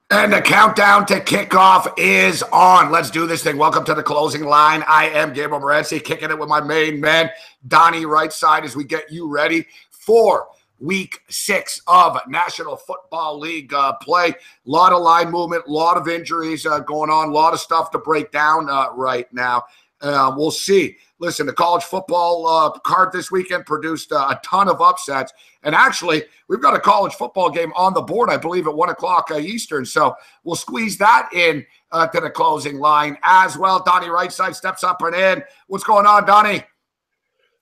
And the countdown to kickoff is on. Let's do this thing. Welcome to the closing line. I am Gabe and Donnie, kicking it with my main man, Donnie, right side, as we get you ready for Week 6 of National Football League play. A lot of line movement, a lot of injuries going on, a lot of stuff to break down right now. We'll see. Listen, the college football card this weekend produced a ton of upsets. And actually, we've got a college football game on the board, I believe, at 1 o'clock Eastern. So we'll squeeze that in to the closing line as well. Donnie Rightside steps up and in. What's going on, Donnie?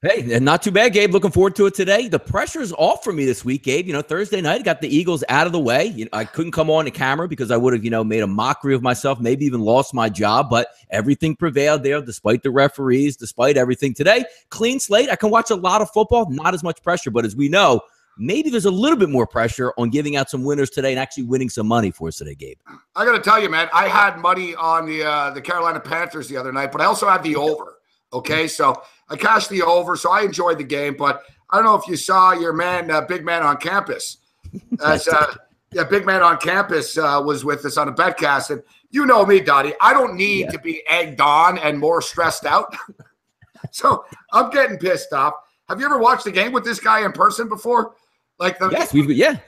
Hey, not too bad, Gabe. Looking forward to it today. The pressure's off for me this week, Gabe. Thursday night, got the Eagles out of the way. I couldn't come on the camera because I would have, made a mockery of myself, maybe even lost my job. But everything prevailed there, despite the referees, despite everything. Today, clean slate. I can watch a lot of football, not as much pressure. But as we know, maybe there's a little bit more pressure on giving out some winners today and actually winning some money for us today, Gabe. I got to tell you, man, I had money on the Carolina Panthers the other night, but I also had the over. Okay, so I cashed the over, so I enjoyed the game. But I don't know if you saw your man, Big Man on Campus. Big Man on Campus was with us on a betcast. And you know me, Donnie. I don't need to be egged on and more stressed out. So I'm getting pissed off. Have you ever watched the game with this guy in person before? Yes, Big Man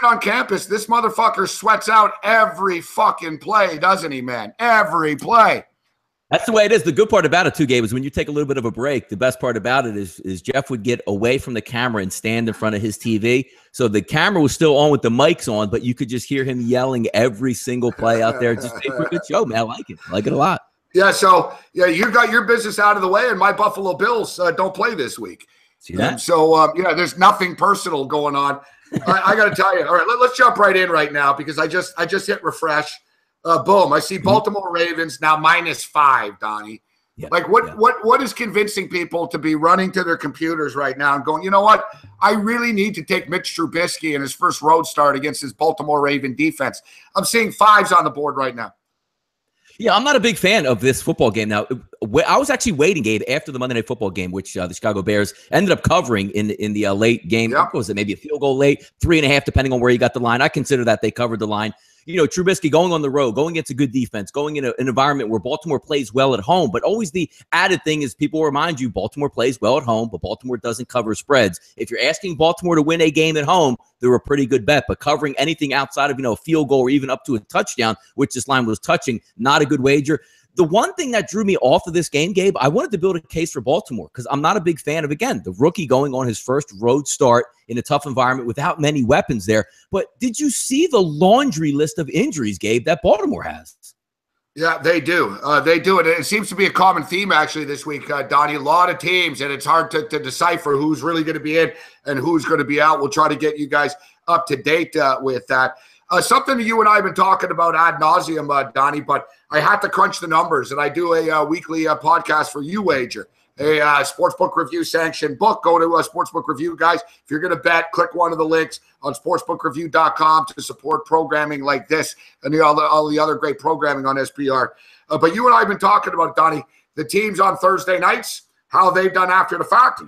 on Campus, this motherfucker sweats out every fucking play, doesn't he, man? Every play. That's the way it is. The good part about it, too, Gabe, is when you take a little bit of a break, the best part about it is Jeff would get away from the camera and stand in front of his TV. So the camera was still on with the mics on, but you could just hear him yelling every single play out there. Just made for a good show, man. I like it. I like it a lot. Yeah, so, you got your business out of the way, and my Buffalo Bills don't play this week. See that? There's nothing personal going on. I got to tell you. All right, let's jump right in right now because I just hit refresh. Boom! I see Baltimore Ravens now -5, Donnie. Yeah, what is convincing people to be running to their computers right now and going, you know what? I really need to take Mitch Trubisky in his first road start against his Baltimore Raven defense. I'm seeing 5s on the board right now. Yeah, I'm not a big fan of this football game. Now, I was actually waiting, Gabe, after the Monday Night Football game, which the Chicago Bears ended up covering in the late game. Yep. What was it? Maybe a field goal late, 3.5, depending on where you got the line. I consider that they covered the line. Trubisky going on the road, going against a good defense, going in an environment where Baltimore plays well at home. But always the added thing is people remind you Baltimore plays well at home, but Baltimore doesn't cover spreads. If you're asking Baltimore to win a game at home, they're a pretty good bet. But covering anything outside of, a field goal or even up to a touchdown, which this line was touching, not a good wager. The one thing that drew me off of this game, Gabe, I wanted to build a case for Baltimore because I'm not a big fan of, again, the rookie going on his first road start in a tough environment without many weapons there. But did you see the laundry list of injuries, Gabe, that Baltimore has? Yeah, they do. They do it. It seems to be a common theme, actually, this week, Donnie. A lot of teams, and it's hard to decipher who's really going to be in and who's going to be out. We'll try to get you guys up to date with that. Something that you and I have been talking about ad nauseum, Donnie, but I have to crunch the numbers, and I do a weekly podcast for UWager, a Sportsbook review sanctioned book. Go to Sportsbook Review, guys. If you're going to bet, click one of the links on sportsbookreview.com to support programming like this and all the other great programming on SPR. But you and I have been talking about, Donnie, the teams on Thursday nights, how they've done after the fact.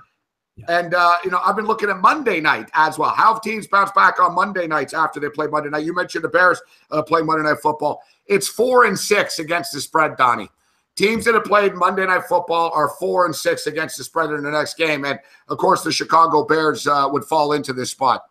Yeah. And, I've been looking at Monday night as well. How have teams bounced back on Monday nights after they play Monday night? You mentioned the Bears play Monday Night Football. It's 4-6 against the spread, Donnie. Teams that have played Monday Night Football are 4-6 against the spread in the next game. And, of course, the Chicago Bears would fall into this spot.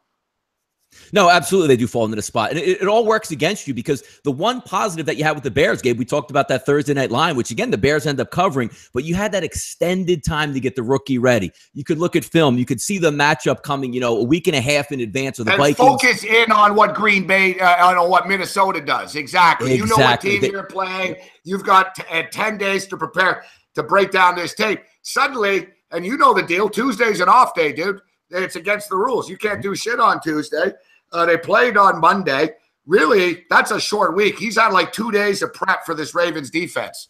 No, absolutely. They do fall into the spot. And it all works against you because the one positive that you have with the Bears, Gabe, we talked about that Thursday night line, which, again, the Bears end up covering, but you had that extended time to get the rookie ready. You could look at film. You could see the matchup coming, a week and a half in advance of the Vikings. Focus in on what Green Bay, on what Minnesota does. Exactly. You know what team you're playing. You've got 10 days to prepare to break down this tape. Suddenly, and you know the deal, Tuesday's an off day, dude. It's against the rules. You can't do shit on Tuesday. They played on Monday. Really, that's a short week. He's had like 2 days of prep for this Ravens defense.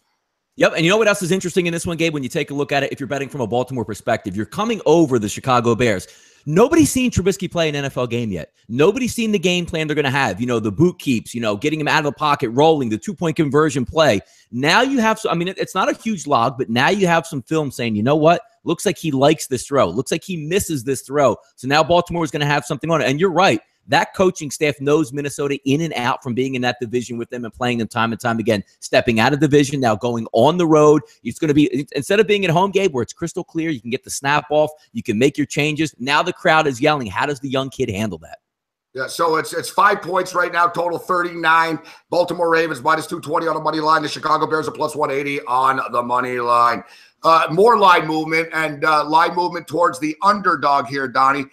Yep, and you know what else is interesting in this one, Gabe, when you take a look at it, if you're betting from a Baltimore perspective, you're coming over the Chicago Bears. Nobody's seen Trubisky play an NFL game yet. Nobody's seen the game plan they're going to have. The boot keeps, getting him out of the pocket, rolling, the 2-point conversion play. Now you have, it's not a huge log, but now you have some film saying, you know what? Looks like he likes this throw. Looks like he misses this throw. So now Baltimore is going to have something on it. And you're right. That coaching staff knows Minnesota in and out from being in that division with them and playing them time and time again. Stepping out of division, now going on the road. It's going to be, instead of being at home, Gabe, where it's crystal clear, you can get the snap off, you can make your changes. Now the crowd is yelling. How does the young kid handle that? Yeah, so it's 5 points right now, total 39. Baltimore Ravens minus 220 on the money line. The Chicago Bears are plus 180 on the money line. More line movement and line movement towards the underdog here, Donnie,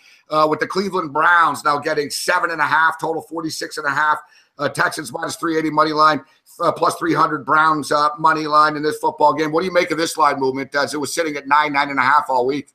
with the Cleveland Browns now getting 7.5, total 46.5. Texans minus 380 money line, plus 300 Browns money line in this football game. What do you make of this line movement as it was sitting at 9.5 all week?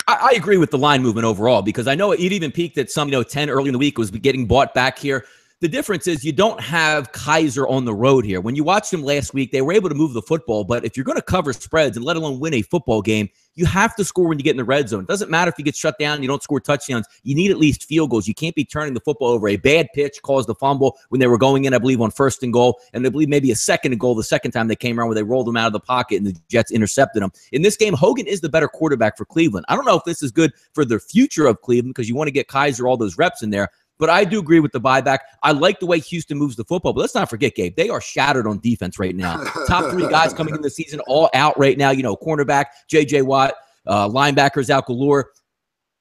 I agree with the line movement overall because I know it even peaked at some, 10 early in the week was getting bought back here. The difference is you don't have Kaiser on the road here. When you watched them last week, they were able to move the football, but if you're going to cover spreads and let alone win a football game, you have to score when you get in the red zone. It doesn't matter if you get shut down, you don't score touchdowns. You need at least field goals. You can't be turning the football over. A bad pitch caused the fumble when they were going in, I believe, on 1st and goal, and I believe maybe a 2nd and goal the second time they came around where they rolled them out of the pocket and the Jets intercepted them. In this game, Hogan is the better quarterback for Cleveland. I don't know if this is good for the future of Cleveland because you want to get Kaiser all those reps in there, but I do agree with the buyback. I like the way Houston moves the football, but let's not forget, Gabe, they are shattered on defense right now. Top 3 guys coming in the season all out right now. Cornerback, J.J. Watt, linebackers out galore.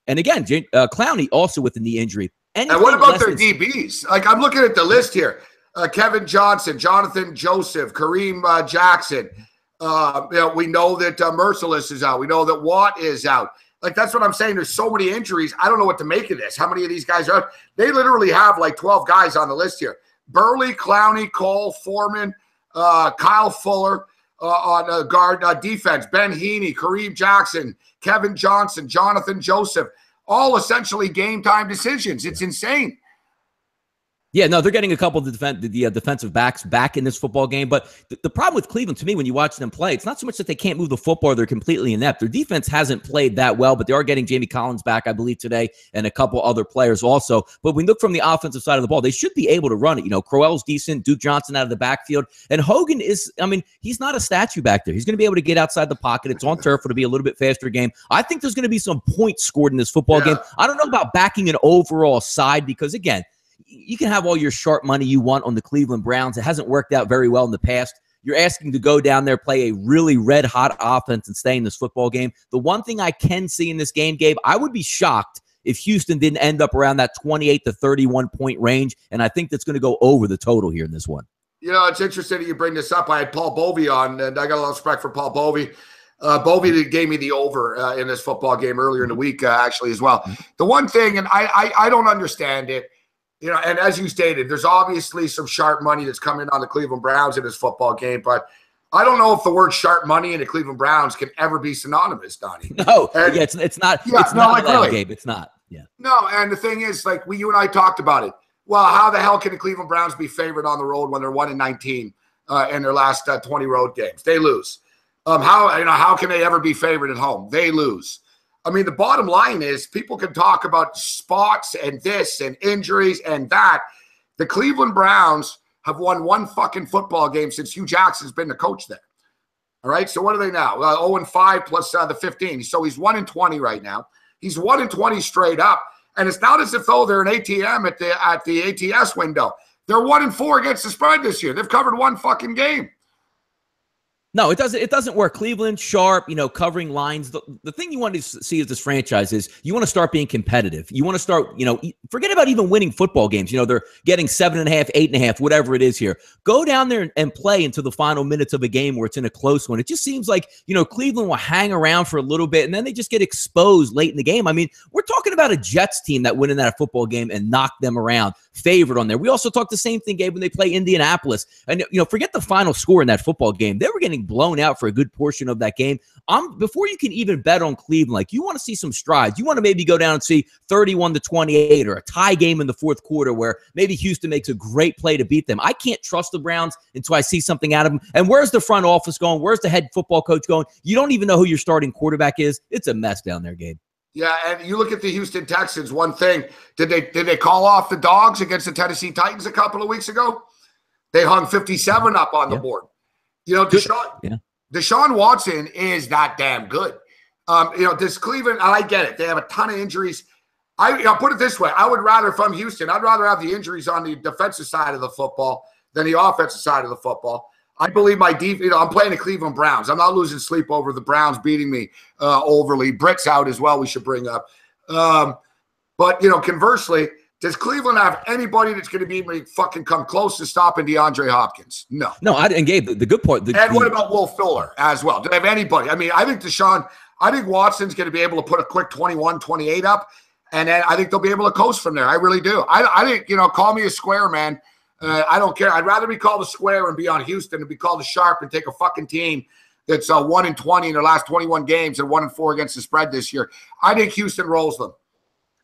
And again, Clowney also with the knee injury. And what about their DBs? Like, I'm looking at the list here. Kevin Johnson, Jonathan Joseph, Kareem Jackson. We know that Merciless is out. We know that Watt is out. Like, that's what I'm saying. There's so many injuries. I don't know what to make of this. How many of these guys are? They literally have like 12 guys on the list here. Burley, Clowney, Cole, Foreman, Kyle Fuller on guard defense. Ben Heaney, Kareem Jackson, Kevin Johnson, Jonathan Joseph. All essentially game-time decisions. It's insane. Yeah, no, they're getting a couple of the defensive backs back in this football game. But the problem with Cleveland, to me, when you watch them play, it's not so much that they can't move the football or they're completely inept. Their defense hasn't played that well, but they are getting Jamie Collins back, I believe, today, and a couple other players also. But when we look from the offensive side of the ball, they should be able to run it. Crowell's decent, Duke Johnson out of the backfield. And Hogan is, he's not a statue back there. He's going to be able to get outside the pocket. It's on turf. It'll be a little bit faster game. I think there's going to be some points scored in this football game. I don't know about backing an overall side because, again, you can have all your sharp money you want on the Cleveland Browns. It hasn't worked out very well in the past. You're asking to go down there, play a really red-hot offense and stay in this football game. The one thing I can see in this game, Gabe, I would be shocked if Houston didn't end up around that 28 to 31-point range, and I think that's going to go over the total here in this one. It's interesting that you bring this up. I had Paul Bovey on, and I got a lot of respect for Paul Bovey. Bovey gave me the over in this football game earlier in the week, actually, as well. The one thing, and I don't understand it, and as you stated, there's obviously some sharp money that's coming on the Cleveland Browns in this football game, but I don't know if the word sharp money and the Cleveland Browns can ever be synonymous, Donnie. No, it's not. Yeah, it's not like really, Gabe. It's not. Yeah. No, and the thing is, like you and I talked about it. Well, how the hell can the Cleveland Browns be favored on the road when they're 1-19 in their last 20 road games? They lose. How can they ever be favored at home? They lose. The bottom line is people can talk about spots and this and injuries and that. The Cleveland Browns have won one fucking football game since Hugh Jackson's been the coach there. All right, so what are they now? 0-5 plus the 15. So he's 1-20 right now. He's 1-20 straight up. And it's not as if though they're an ATM at the ATS window. They're 1-4 against the spread this year. They've covered one fucking game. No, it doesn't. It doesn't work. Cleveland, sharp, covering lines. The thing you want to see as this franchise is you want to start being competitive. You want to start, forget about even winning football games. They're getting 7.5, 8.5, whatever it is here. Go down there and play into the final minutes of a game where it's in a close one. It just seems like, Cleveland will hang around for a little bit and then they just get exposed late in the game. We're talking about a Jets team that went in that football game and knocked them around, favored on there. We also talked the same thing, Gabe, when they play Indianapolis. And, forget the final score in that football game. They were getting blown out for a good portion of that game. Before you can even bet on Cleveland, you want to see some strides. You want to maybe go down and see 31-28 or a tie game in the fourth quarter where maybe Houston makes a great play to beat them. I can't trust the Browns until I see something out of them. And where's the front office going? Where's the head football coach going? You don't even know who your starting quarterback is. It's a mess down there, Gabe. Yeah, and you look at the Houston Texans, one thing, did they call off the dogs against the Tennessee Titans a couple of weeks ago? They hung 57 up on the board. Deshaun Watson is that damn good. This Cleveland, I get it. They have a ton of injuries. I'll put it this way. I would rather, if I'm Houston, I'd rather have the injuries on the defensive side of the football than the offensive side of the football. I believe my I'm playing the Cleveland Browns. I'm not losing sleep over the Browns beating me overly. Britt's out as well, we should bring up. But, conversely, does Cleveland have anybody that's going to be fucking come close to stopping DeAndre Hopkins? No. No, and Gabe, the good part. And what about Will Fuller as well? Do they have anybody? I mean, I think Watson's going to be able to put a quick 21, 28 up, and then I think they'll be able to coast from there. I really do. I think, call me a square, man. I don't care. I'd rather be called a square and be on Houston than be called a sharp and take a fucking team that's 1-20 in their last 21 games and 1-4 against the spread this year. I think Houston rolls them.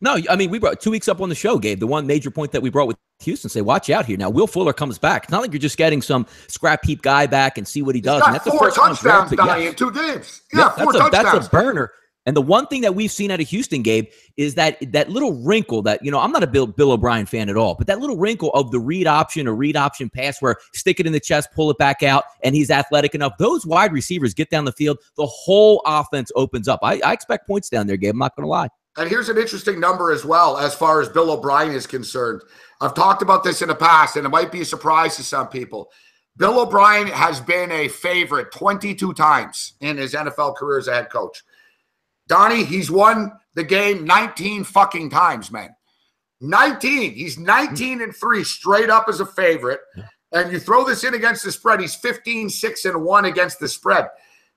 No, I mean, we brought 2 weeks up on the show, Gabe. The one major point that we brought with Houston, say, watch out here. Now, Will Fuller comes back. It's not like you're just getting some scrap heap guy back and see what he does. He's got 4 touchdowns, Donnie, in 2 games. Yeah, 4 touchdowns. That's a burner. And the one thing that we've seen out of Houston, Gabe, is that little wrinkle that, I'm not a Bill O'Brien fan at all, but that little wrinkle of the read option pass where stick it in the chest, pull it back out, and he's athletic enough. Those wide receivers get down the field, the whole offense opens up. I expect points down there, Gabe. I'm not going to lie. And here's an interesting number as well as far as Bill O'Brien is concerned. I've talked about this in the past, and it might be a surprise to some people. Bill O'Brien has been a favorite 22 times in his NFL career as a head coach. Donnie, he's won the game 19 fucking times, man. 19. He's 19-3 straight up as a favorite. And you throw this in against the spread, he's 15-6-1 against the spread.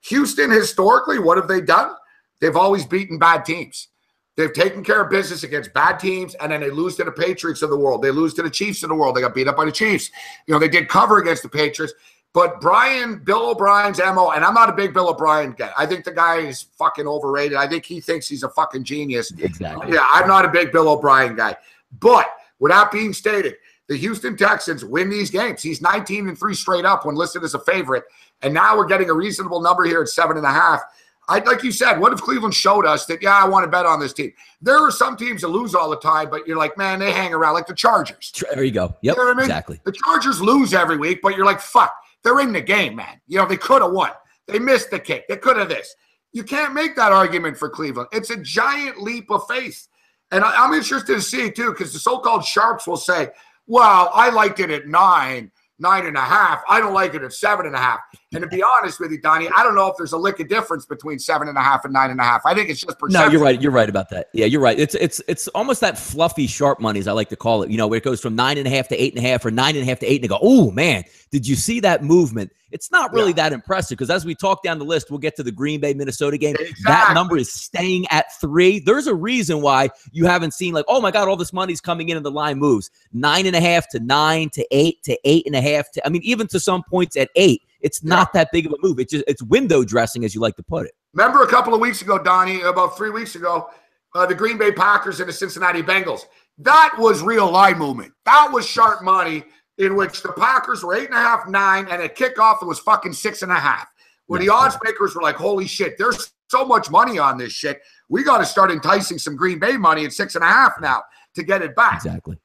Houston, historically, what have they done? They've always beaten bad teams. They've taken care of business against bad teams, and then they lose to the Patriots of the world. They lose to the Chiefs of the world. They got beat up by the Chiefs. They did cover against the Patriots. But Bill O'Brien's MO, and I'm not a big Bill O'Brien guy. I think the guy is fucking overrated. I think he thinks he's a fucking genius. Exactly. Yeah, I'm not a big Bill O'Brien guy. But with that being stated, the Houston Texans win these games. He's 19-3 straight up when listed as a favorite. And now we're getting a reasonable number here at 7.5. Like you said, what if Cleveland showed us that, I want to bet on this team? There are some teams that lose all the time, but you're like, man, they hang around like the Chargers. There you go. Yep, you know what I mean? Exactly. The Chargers lose every week, but you're like, fuck. They're in the game, man. They could have won. They missed the kick. They could have this. You can't make that argument for Cleveland. It's a giant leap of faith. And I'm interested to see, too, because the so-called sharps will say, well, I liked it at 9.5. I don't like it at 7.5. And to be honest with you, Donnie, I don't know if there's a lick of difference between 7.5 and 9.5. I think it's just perception. No, you're right. You're right about that. Yeah, you're right. It's almost that fluffy sharp money, as I like to call it. Where it goes from 9.5 to 8.5 or 9.5 to 8, and they go, oh man, did you see that movement? It's not really that impressive because as we talk down the list, we'll get to the Green Bay Minnesota game. Exactly. That number is staying at 3. There's a reason why you haven't seen like, oh my God, all this money's coming in and the line moves 9.5 to 9 to 8 to 8.5 to, even to some points at 8. It's not that big of a move. It's window dressing, as you like to put it. Remember a couple of weeks ago, Donnie, about 3 weeks ago, the Green Bay Packers and the Cincinnati Bengals. That was real line movement. That was sharp money in which the Packers were 8.5, 9, and at kickoff it was fucking 6.5. Where the odds makers were like, holy shit, there's so much money on this shit. We got to start enticing some Green Bay money at 6.5 now to get it back. Exactly.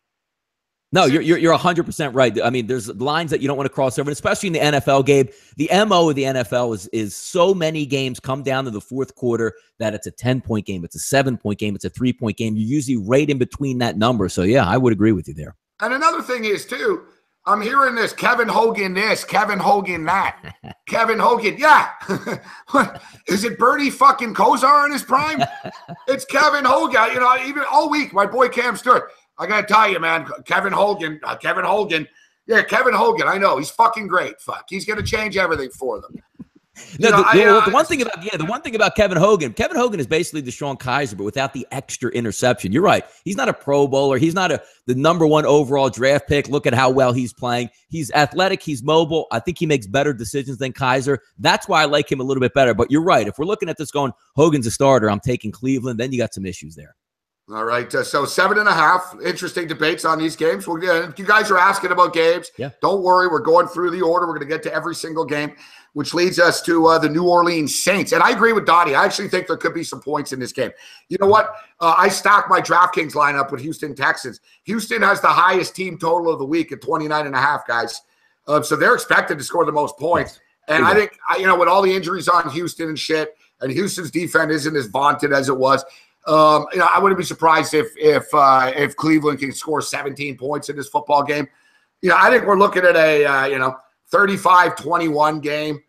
No, you're 100% right. There's lines that you don't want to cross over, and especially in the NFL, Gabe. The MO of the NFL is so many games come down to the fourth quarter that it's a 10-point game, it's a 7-point game, it's a 3-point game. You're usually right in between that number. So, yeah, I would agree with you there. And another thing is, too, I'm hearing this, Kevin Hogan this, Kevin Hogan that. Kevin Hogan, yeah. Is it Bernie fucking Kosar in his prime? It's Kevin Hogan. Even all week, my boy Cam Stewart. I got to tell you, man, Kevin Hogan. Yeah, Kevin Hogan. I know. He's fucking great. Fuck. He's going to change everything for them. The one thing about Kevin Hogan is basically Deshaun Kaiser, but without the extra interception. You're right. He's not a Pro Bowler. He's not the number 1 overall draft pick. Look at how well he's playing. He's athletic. He's mobile. I think he makes better decisions than Kaiser. That's why I like him a little bit better. But you're right. If we're looking at this going, Hogan's a starter, I'm taking Cleveland, then you got some issues there. All right, so 7.5. Interesting debates on these games. You guys are asking about games. Yeah. Don't worry, we're going through the order. We're going to get to every single game, which leads us to the New Orleans Saints. And I agree with Donnie. I actually think there could be some points in this game. You know what? I stacked my DraftKings lineup with Houston Texans. Houston has the highest team total of the week at 29.5, guys. So they're expected to score the most points. And I think, with all the injuries on Houston and shit, and Houston's defense isn't as vaunted as it was, I wouldn't be surprised if Cleveland can score 17 points in this football game. I think we're looking at a 35-21 game,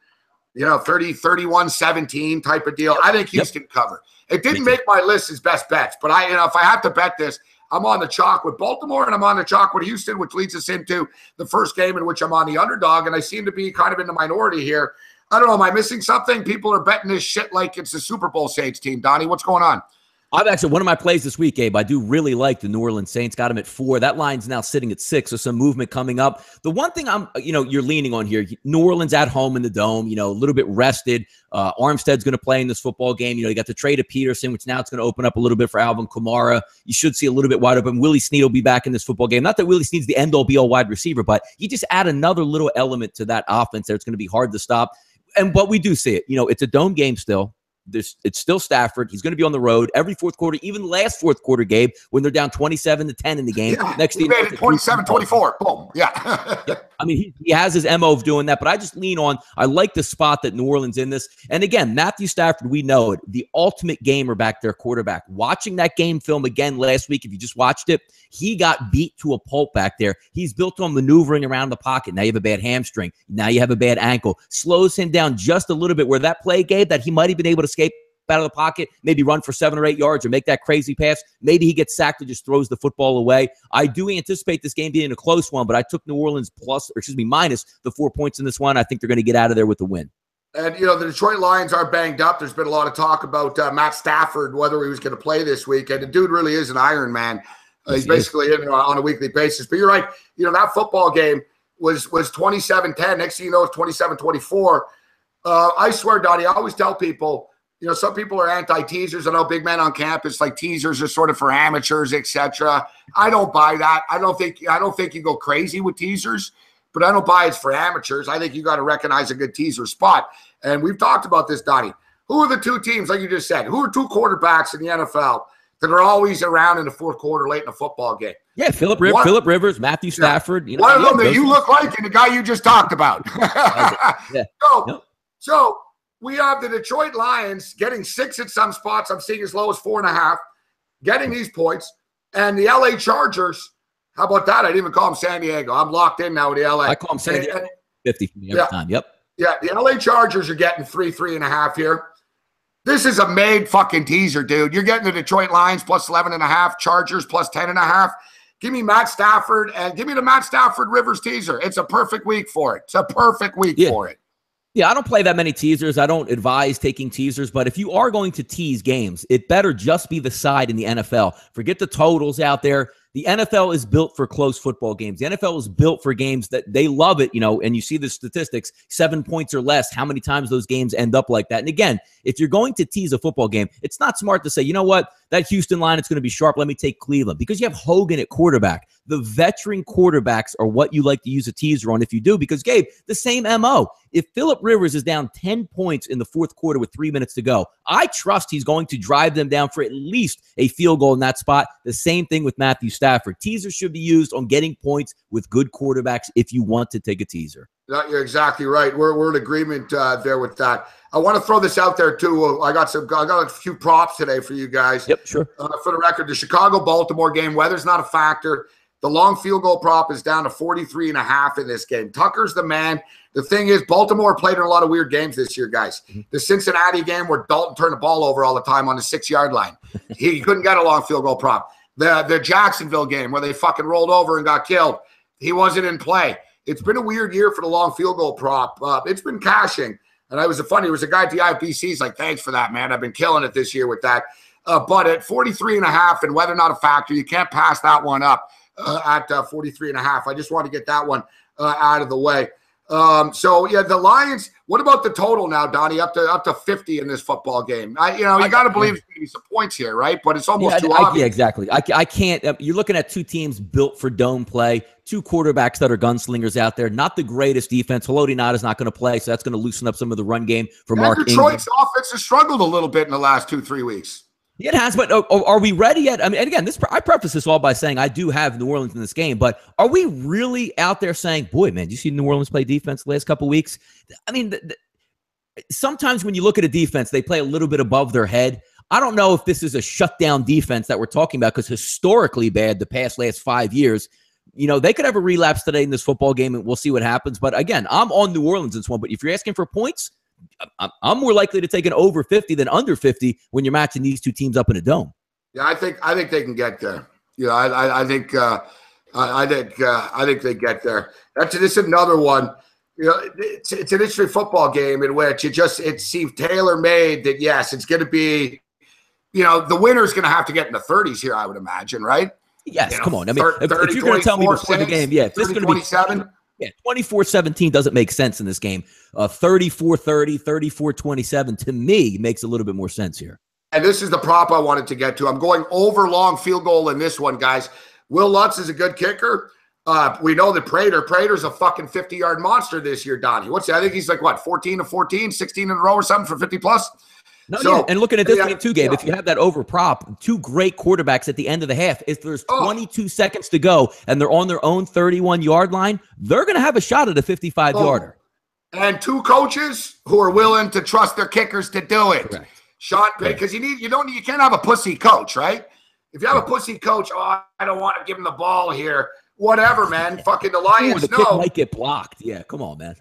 31-17 type of deal. I think Houston cover. It didn't make my list as best bets, but if I have to bet this, I'm on the chalk with Baltimore and I'm on the chalk with Houston, which leads us into the first game in which I'm on the underdog, and I seem to be kind of in the minority here. I don't know. Am I missing something? People are betting this shit like it's the Super Bowl Saints team. Donnie, what's going on? I've actually, one of my plays this week, Abe, I do really like the New Orleans Saints. Got them at 4. That line's now sitting at 6, so some movement coming up. The one thing you're leaning on here, New Orleans at home in the Dome, a little bit rested. Armstead's going to play in this football game. You got the trade of Peterson, which now it's going to open up a little bit for Alvin Kamara. You should see a little bit wide open. Willie Snead will be back in this football game. Not that Willie Snead's the end-all, be-all wide receiver, but you just add another little element to that offense there. It's going to be hard to stop. But we do see it. It's a dome game still. It's still Stafford. He's going to be on the road every fourth quarter, even last fourth quarter, Gabe, when they're down 27-10 in the game. Yeah, next he made it 27-24. Boom. Yeah. I mean, he has his MO of doing that, but I just lean on, I like the spot that New Orleans in this. And again, Matthew Stafford, we know it, the ultimate gamer back there, quarterback. Watching that game film again last week, if you just watched it, he got beat to a pulp back there. He's built on maneuvering around the pocket. Now you have a bad hamstring. Now you have a bad ankle. Slows him down just a little bit where that play, Gabe, that he might have been able to escape out of the pocket, maybe run for 7 or 8 yards or make that crazy pass. Maybe he gets sacked or just throws the football away. I do anticipate this game being a close one, but I took New Orleans minus the 4 points in this one. I think they're going to get out of there with the win. And, the Detroit Lions are banged up. There's been a lot of talk about Matt Stafford, whether he was going to play this week. And the dude really is an Iron Man. He's basically in on a weekly basis. But you're right. That football game was 27-10. Next thing you know, it's 27-24. I swear, Donnie, I always tell people, some people are anti-teasers. I know big men on campus, like teasers are sort of for amateurs, etc. I don't buy that. I don't think you go crazy with teasers, but I don't buy it's for amateurs. I think you got to recognize a good teaser spot. And we've talked about this, Donnie. Who are the two teams, like you just said? Who are two quarterbacks in the NFL that are always around in the fourth quarter late in a football game? Yeah, Philip Rivers, Matthew Stafford. One of them that you look like and the guy you just talked about. So we have the Detroit Lions getting 6 at some spots. I'm seeing as low as 4.5, getting these points. And the LA Chargers, how about that? I didn't even call them San Diego. I'm locked in now with the LA. I call them San Diego 50 for me every time. Yep. Yeah, the LA Chargers are getting 3.5 here. This is a made fucking teaser, dude. You're getting the Detroit Lions plus 11.5, Chargers plus 10.5. Give me Matt Stafford and give me the Matt Stafford Rivers teaser. It's a perfect week for it. It's a perfect week for it. Yeah, I don't play that many teasers. I don't advise taking teasers, but if you are going to tease games, it better just be the side in the NFL. Forget the totals out there. The NFL is built for close football games. The NFL is built for games that they love it, and you see the statistics, 7 points or less, how many times those games end up like that. And again, if you're going to tease a football game, it's not smart to say, you know what, that Houston line, it's going to be sharp. Let me take Cleveland, because you have Hogan at quarterback. The veteran quarterbacks are what you like to use a teaser on if you do, because, Gabe, the same MO. If Phillip Rivers is down 10 points in the fourth quarter with 3 minutes to go, I trust he's going to drive them down for at least a field goal in that spot. The same thing with Matthew Stafford. Teasers should be used on getting points with good quarterbacks if you want to take a teaser. You're exactly right. We're in agreement there with that. I want to throw this out there too. I got a few props today for you guys. Yep, sure. For the record, the Chicago-Baltimore game, weather's not a factor. The long field goal prop is down to 43.5 in this game. Tucker's the man. The thing is, Baltimore played in a lot of weird games this year, guys. The Cincinnati game where Dalton turned the ball over all the time on the 6-yard line. He couldn't get a long field goal prop. The Jacksonville game where they fucking rolled over and got killed. He wasn't in play. It's been a weird year for the long field goal prop. It's been cashing. And it was a guy at the IFBC's like, thanks for that, man. I've been killing it this year with that. But at 43.5 and weather not a factor, you can't pass that one up at 43.5. I just want to get that one out of the way. The Lions. What about the total now, Donnie? Up to 50 in this football game. You got to believe there's going to be some points here, right? But it's almost too obvious. Yeah, exactly. I can't. You're looking at two teams built for dome play. Two quarterbacks that are gunslingers out there. Not the greatest defense. Haloti Ngata is not going to play, so that's going to loosen up some of the run game for Mark Ingram. Detroit's offense has struggled a little bit in the last 2-3 weeks. It has, but are we ready yet? I mean, and again, I preface this all by saying I do have New Orleans in this game, but are we really out there saying, boy, man, did you see New Orleans play defense the last couple of weeks? I mean, sometimes when you look at a defense, they play a little bit above their head. I don't know if this is a shutdown defense that we're talking about, because historically bad the last 5 years. They could have a relapse today in this football game, and we'll see what happens. But again, I'm on New Orleans in this one. But if you're asking for points, I'm more likely to take an over 50 than under 50 when you're matching these two teams up in a dome. Yeah, I think they can get there. I think they get there. This is another one. It's an interesting football game in which it seemed tailor-made that, yes, it's going to be, the winner's going to have to get in the 30s here, I would imagine, right? Yes, come on. I mean, if you're going to tell me before the game, if this is going to be 27. Yeah, 24-17 doesn't make sense in this game. 34-30, 34-27 to me makes a little bit more sense here. And this is the prop I wanted to get to. I'm going over long field goal in this one, guys. Will Lutz is a good kicker. We know that Prater's a fucking 50-yard monster this year, Donnie. I think he's like, 14-14, 16 in a row or something for 50-plus? No, and looking at this game too, Gabe, if you have that over prop, two great quarterbacks at the end of the half, if there's 22 seconds to go and they're on their own 31-yard line, they're going to have a shot at a 55-yarder. And two coaches who are willing to trust their kickers to do it. Correct. Shot, because you can't have a pussy coach, right? If you have a pussy coach, I don't want to give him the ball here. Whatever, man. Fucking the Lions the kick might get blocked. Yeah, come on, man.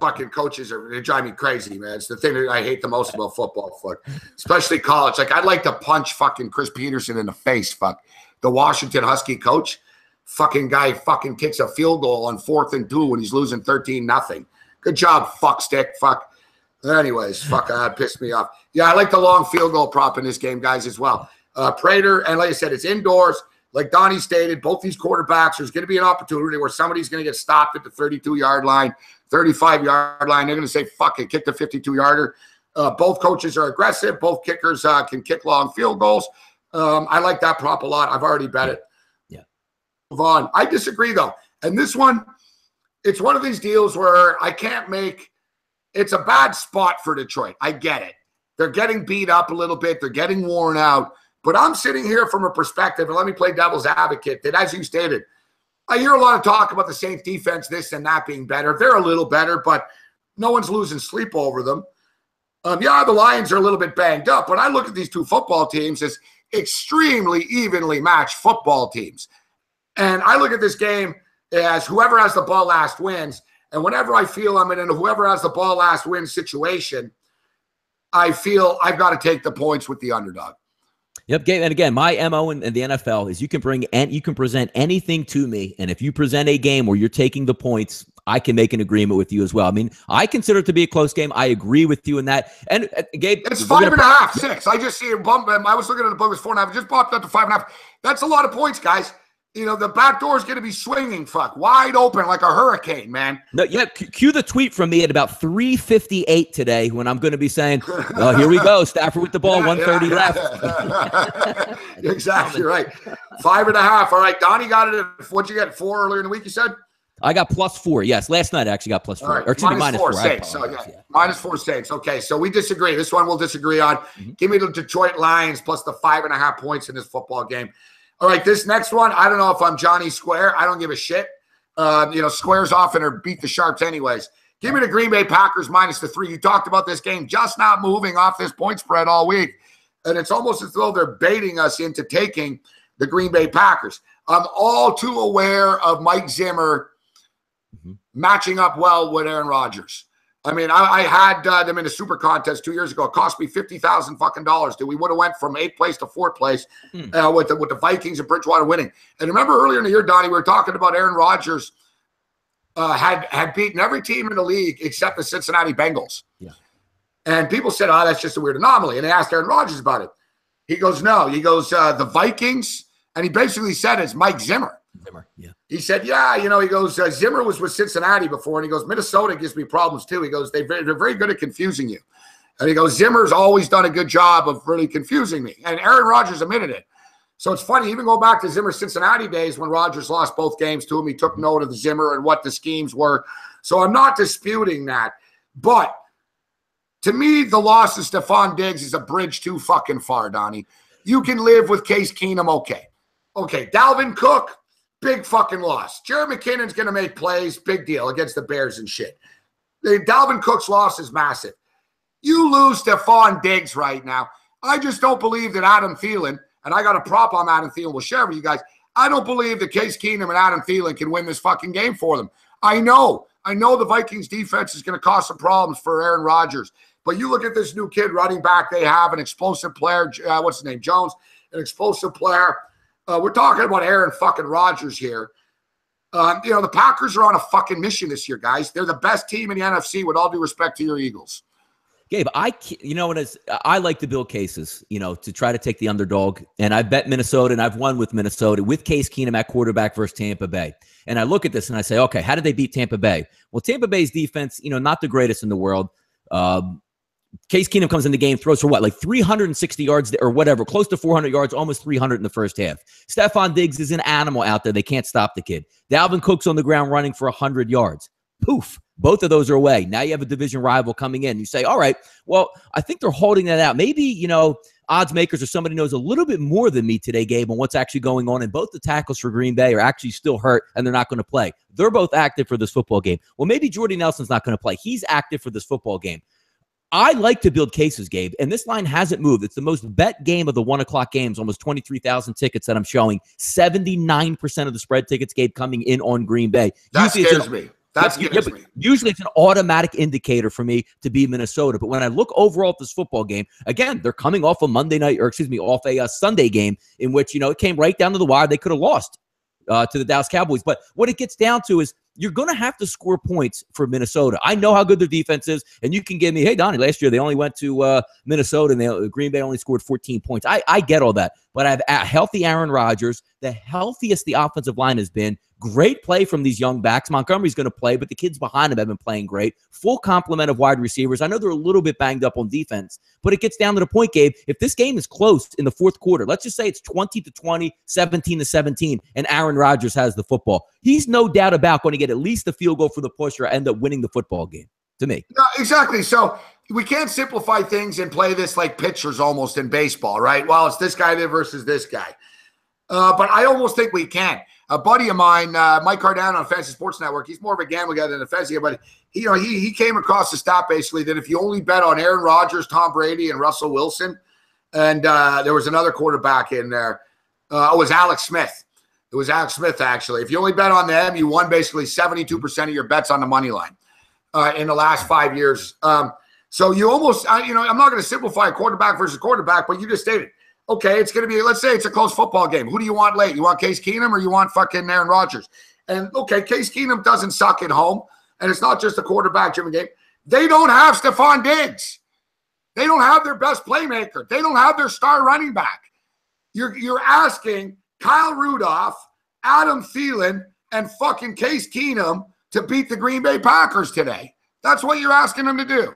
Fucking coaches they drive me crazy, man. It's the thing that I hate the most about football, especially college. Like, I'd like to punch fucking Chris Peterson in the face, the Washington Husky coach. Fucking guy fucking kicks a field goal on 4th and 2 when he's losing 13-0. Good job, fuckstick. Fuck. Anyways, that pissed me off. Yeah, I like the long field goal prop in this game, guys, as well. Prater, and like I said, it's indoors. Like Donnie stated, both these quarterbacks, there's going to be an opportunity where somebody's going to get stopped at the 32-yard line, 35-yard line. They're going to say, fuck it, kick the 52-yarder. Both coaches are aggressive. Both kickers can kick long field goals. I like that prop a lot. I've already bet it. Yeah. Move on. I disagree, though. And this one, it's one of these deals where I can't make – it's a bad spot for Detroit. I get it. They're getting beat up a little bit. They're getting worn out. But I'm sitting here from a perspective, and let me play devil's advocate, that, as you stated, I hear a lot of talk about the Saints defense, this and that being better. They're a little better, but no one's losing sleep over them. The Lions are a little bit banged up, but I look at these two football teams as extremely evenly matched football teams. And I look at this game as whoever has the ball last wins. And whenever I feel I'm in a whoever has the ball last wins situation, I feel I've got to take the points with the underdog. Yep, Gabe. And again, my MO in the NFL is you can present anything to me, and if you present a game where you're taking the points, I can make an agreement with you as well. I mean, I consider it to be a close game. I agree with you in that. And Gabe, it's 5.5, 6. I just see it bump. I was looking at the book, it was 4.5. It just popped up to 5.5. That's a lot of points, guys. The back door is going to be swinging, wide open like a hurricane, man. No, yeah, cue the tweet from me at about 3:58 today when I'm going to be saying, "Oh, here we go, Stafford with the ball, 1:30 left." Exactly right. 5.5. All right, Donnie got it. What'd you get? 4 earlier in the week, you said? I got +4. Yes, last night I actually got +4. Right. Or excuse me, -4. Saints. So, yeah. -4 Saints. Okay, so we disagree. This one we'll disagree on. Mm-hmm. Give me the Detroit Lions plus the 5.5 points in this football game. All right, this next one, I don't know if I'm Johnny Square. I don't give a shit. Squares often are beat the Sharps anyways. Give me the Green Bay Packers -3. You talked about this game just not moving off this point spread all week. And it's almost as though they're baiting us into taking the Green Bay Packers. I'm all too aware of Mike Zimmer matching up well with Aaron Rodgers. I mean, I had them in a super contest 2 years ago. It cost me $50,000 fucking dollars. We would have went from 8th place to 4th place with the Vikings and Bridgewater winning. And remember earlier in the year, Donnie, we were talking about Aaron Rodgers had beaten every team in the league except the Cincinnati Bengals. Yeah. And people said, that's just a weird anomaly. And they asked Aaron Rodgers about it. He goes, no. He goes, the Vikings. And he basically said it's Mike Zimmer. Yeah. He said, he goes, Zimmer was with Cincinnati before, and he goes, Minnesota gives me problems too. He goes, they're very good at confusing you. And he goes, Zimmer's always done a good job of really confusing me. And Aaron Rodgers admitted it. So it's funny, even go back to Zimmer's Cincinnati days when Rodgers lost both games to him, he took note of the Zimmer and what the schemes were. So I'm not disputing that. But to me, the loss of Stephon Diggs is a bridge too fucking far, Donnie. You can live with Case Keenum, okay. Okay, Dalvin Cook, big fucking loss. Jared McKinnon's going to make plays, big deal against the Bears and shit. Dalvin Cook's loss is massive. You lose Stephon Diggs right now. I just don't believe that Adam Thielen, and I got a prop on Adam Thielen, we'll share with you guys. I don't believe that Case Keenum and Adam Thielen can win this fucking game for them. I know the Vikings defense is going to cause some problems for Aaron Rodgers. But you look at this new kid running back they have, an explosive player, what's his name, Jones, an explosive player. We're talking about Aaron fucking Rodgers here. The Packers are on a fucking mission this year, guys. They're the best team in the NFC with all due respect to your Eagles. Gabe, I like to build cases, to try to take the underdog. And I bet Minnesota, and I've won with Minnesota with Case Keenum at quarterback versus Tampa Bay. And I look at this and I say, okay, how did they beat Tampa Bay? Well, Tampa Bay's defense, not the greatest in the world. Case Keenum comes in the game, throws for what, like 360 yards or whatever, close to 400 yards, almost 300 in the first half. Stephon Diggs is an animal out there. They can't stop the kid. Dalvin Cook's on the ground running for 100 yards. Poof. Both of those are away. Now you have a division rival coming in. You say, all right, well, I think they're holding that out. Maybe, odds makers or somebody knows a little bit more than me today, Gabe, on what's actually going on. And both the tackles for Green Bay are actually still hurt, and they're not going to play. They're both active for this football game. Well, maybe Jordy Nelson's not going to play. He's active for this football game. I like to build cases, Gabe, and this line hasn't moved. It's the most bet game of the 1 o'clock games, almost 23,000 tickets that I'm showing. 79% of the spread tickets, Gabe, coming in on Green Bay. That scares me. Usually it's an automatic indicator for me to be Minnesota. But when I look overall at this football game, again, they're coming off a off a Sunday game in which, it came right down to the wire. They could have lost to the Dallas Cowboys. But what it gets down to is you're going to have to score points for Minnesota. I know how good their defense is, and you can give me, hey, Donnie, last year they only went to Minnesota, and Green Bay only scored 14 points. I get all that. But I have a healthy Aaron Rodgers, the healthiest the offensive line has been. Great play from these young backs. Montgomery's going to play, but the kids behind him have been playing great. Full complement of wide receivers. I know they're a little bit banged up on defense, but it gets down to the point, Gabe. If this game is close in the fourth quarter, let's just say it's 20-20, 17-17, and Aaron Rodgers has the football. He's no doubt about going to get at least a field goal for the push or end up winning the football game, to me. No, exactly. So we can't simplify things and play this like pitchers almost in baseball, right? Well, it's this guy there versus this guy. But I almost think we can. A buddy of mine, Mike Cardano on Fantasy Sports Network, he's more of a gambling guy than a fantasy guy, but he came across the stat basically that if you only bet on Aaron Rodgers, Tom Brady, and Russell Wilson, and there was another quarterback in there, it was Alex Smith. It was Alex Smith, actually. If you only bet on them, you won basically 72% of your bets on the money line in the last 5 years. So you almost, I'm not going to simplify quarterback versus quarterback, but you just stated, okay, it's going to be, let's say it's a close football game. Who do you want late? You want Case Keenum or you want fucking Aaron Rodgers? And, okay, Case Keenum doesn't suck at home, and it's not just a quarterback-driven game. They don't have Stephon Diggs. They don't have their best playmaker. They don't have their star running back. You're asking Kyle Rudolph, Adam Thielen, and fucking Case Keenum to beat the Green Bay Packers today. That's what you're asking them to do.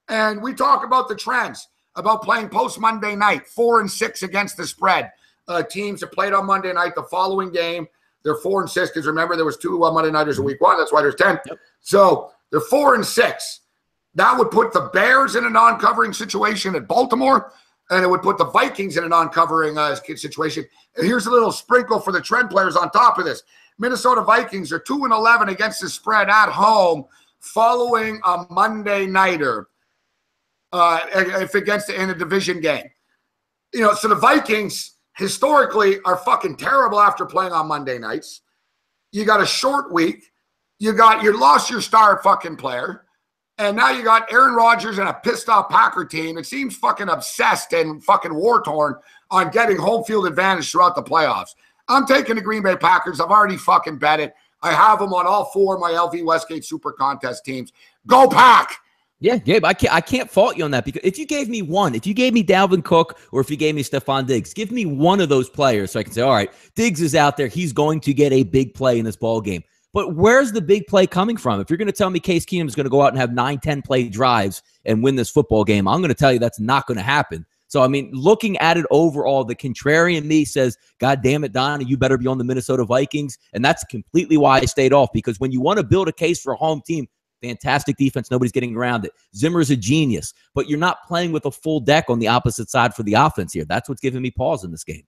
And we talk about the trends, about playing post-Monday night, 4-6 against the spread. Teams that played on Monday night, the following game, they're 4-6, because remember, there was 2 Monday Nighters in week 1. That's why there's 10. Yep. So they're 4-6. That would put the Bears in a non-covering situation at Baltimore, and it would put the Vikings in a non-covering situation. And here's a little sprinkle for the trend players on top of this. Minnesota Vikings are 2-11 against the spread at home following a Monday Nighter. If against in a division game, so the Vikings historically are fucking terrible after playing on Monday nights. You got a short week. You lost your star fucking player, and now you got Aaron Rodgers and a pissed off Packer team. It seems fucking obsessed and fucking war torn on getting home field advantage throughout the playoffs. I'm taking the Green Bay Packers. I've already fucking bet it. I have them on all 4 of my LV Westgate Super Contest teams. Go Pack! Yeah, Gabe, I can't fault you on that, because if you gave me Dalvin Cook or if you gave me Stephon Diggs, give me one of those players so I can say, all right, Diggs is out there. He's going to get a big play in this ball game. But where's the big play coming from? If you're going to tell me Case Keenum is going to go out and have 9-10 play drives and win this football game, I'm going to tell you that's not going to happen. So, I mean, looking at it overall, the contrarian me says, God damn it, Donnie, you better be on the Minnesota Vikings. And that's completely why I stayed off, because when you want to build a case for a home team, fantastic defense. Nobody's getting around it. Zimmer's a genius, but you're not playing with a full deck on the opposite side for the offense here. That's what's giving me pause in this game.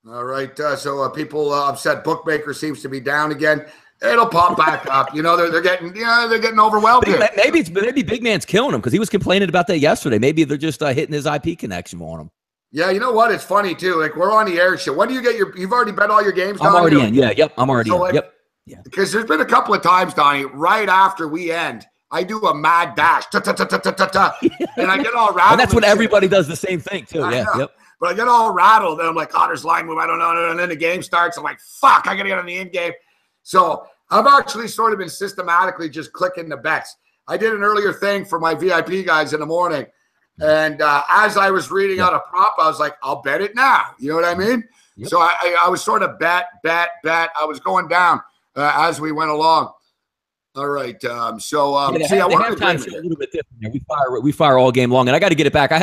All right. So people upset. Bookmaker seems to be down again. It'll pop back up. They're getting overwhelmed here. Maybe big man's killing him because he was complaining about that yesterday. Maybe they're just hitting his IP connection on him. Yeah, you know what? It's funny too. Like we're on the air show. When do you get you've already bet all your games? I'm already in. Yeah, yep. I'm already in. Yep. Yeah. Because there's been a couple of times, Donnie, right after we end, I do a mad dash, and I get all rattled. And that's when everybody does the same thing too. Yeah. Yep. But I get all rattled, and I'm like, oh, there's line move. I don't know. And then the game starts. I'm like, fuck, I got to get on the end game. So I've actually sort of been systematically just clicking the bets. I did an earlier thing for my VIP guys in the morning. And as I was reading out a prop, I was like, I'll bet it now. You know what I mean? Yep. So I was sort of bet. I was going down as we went along. All right. The halftime show a little bit different. We fire all game long, and I got to get it back. I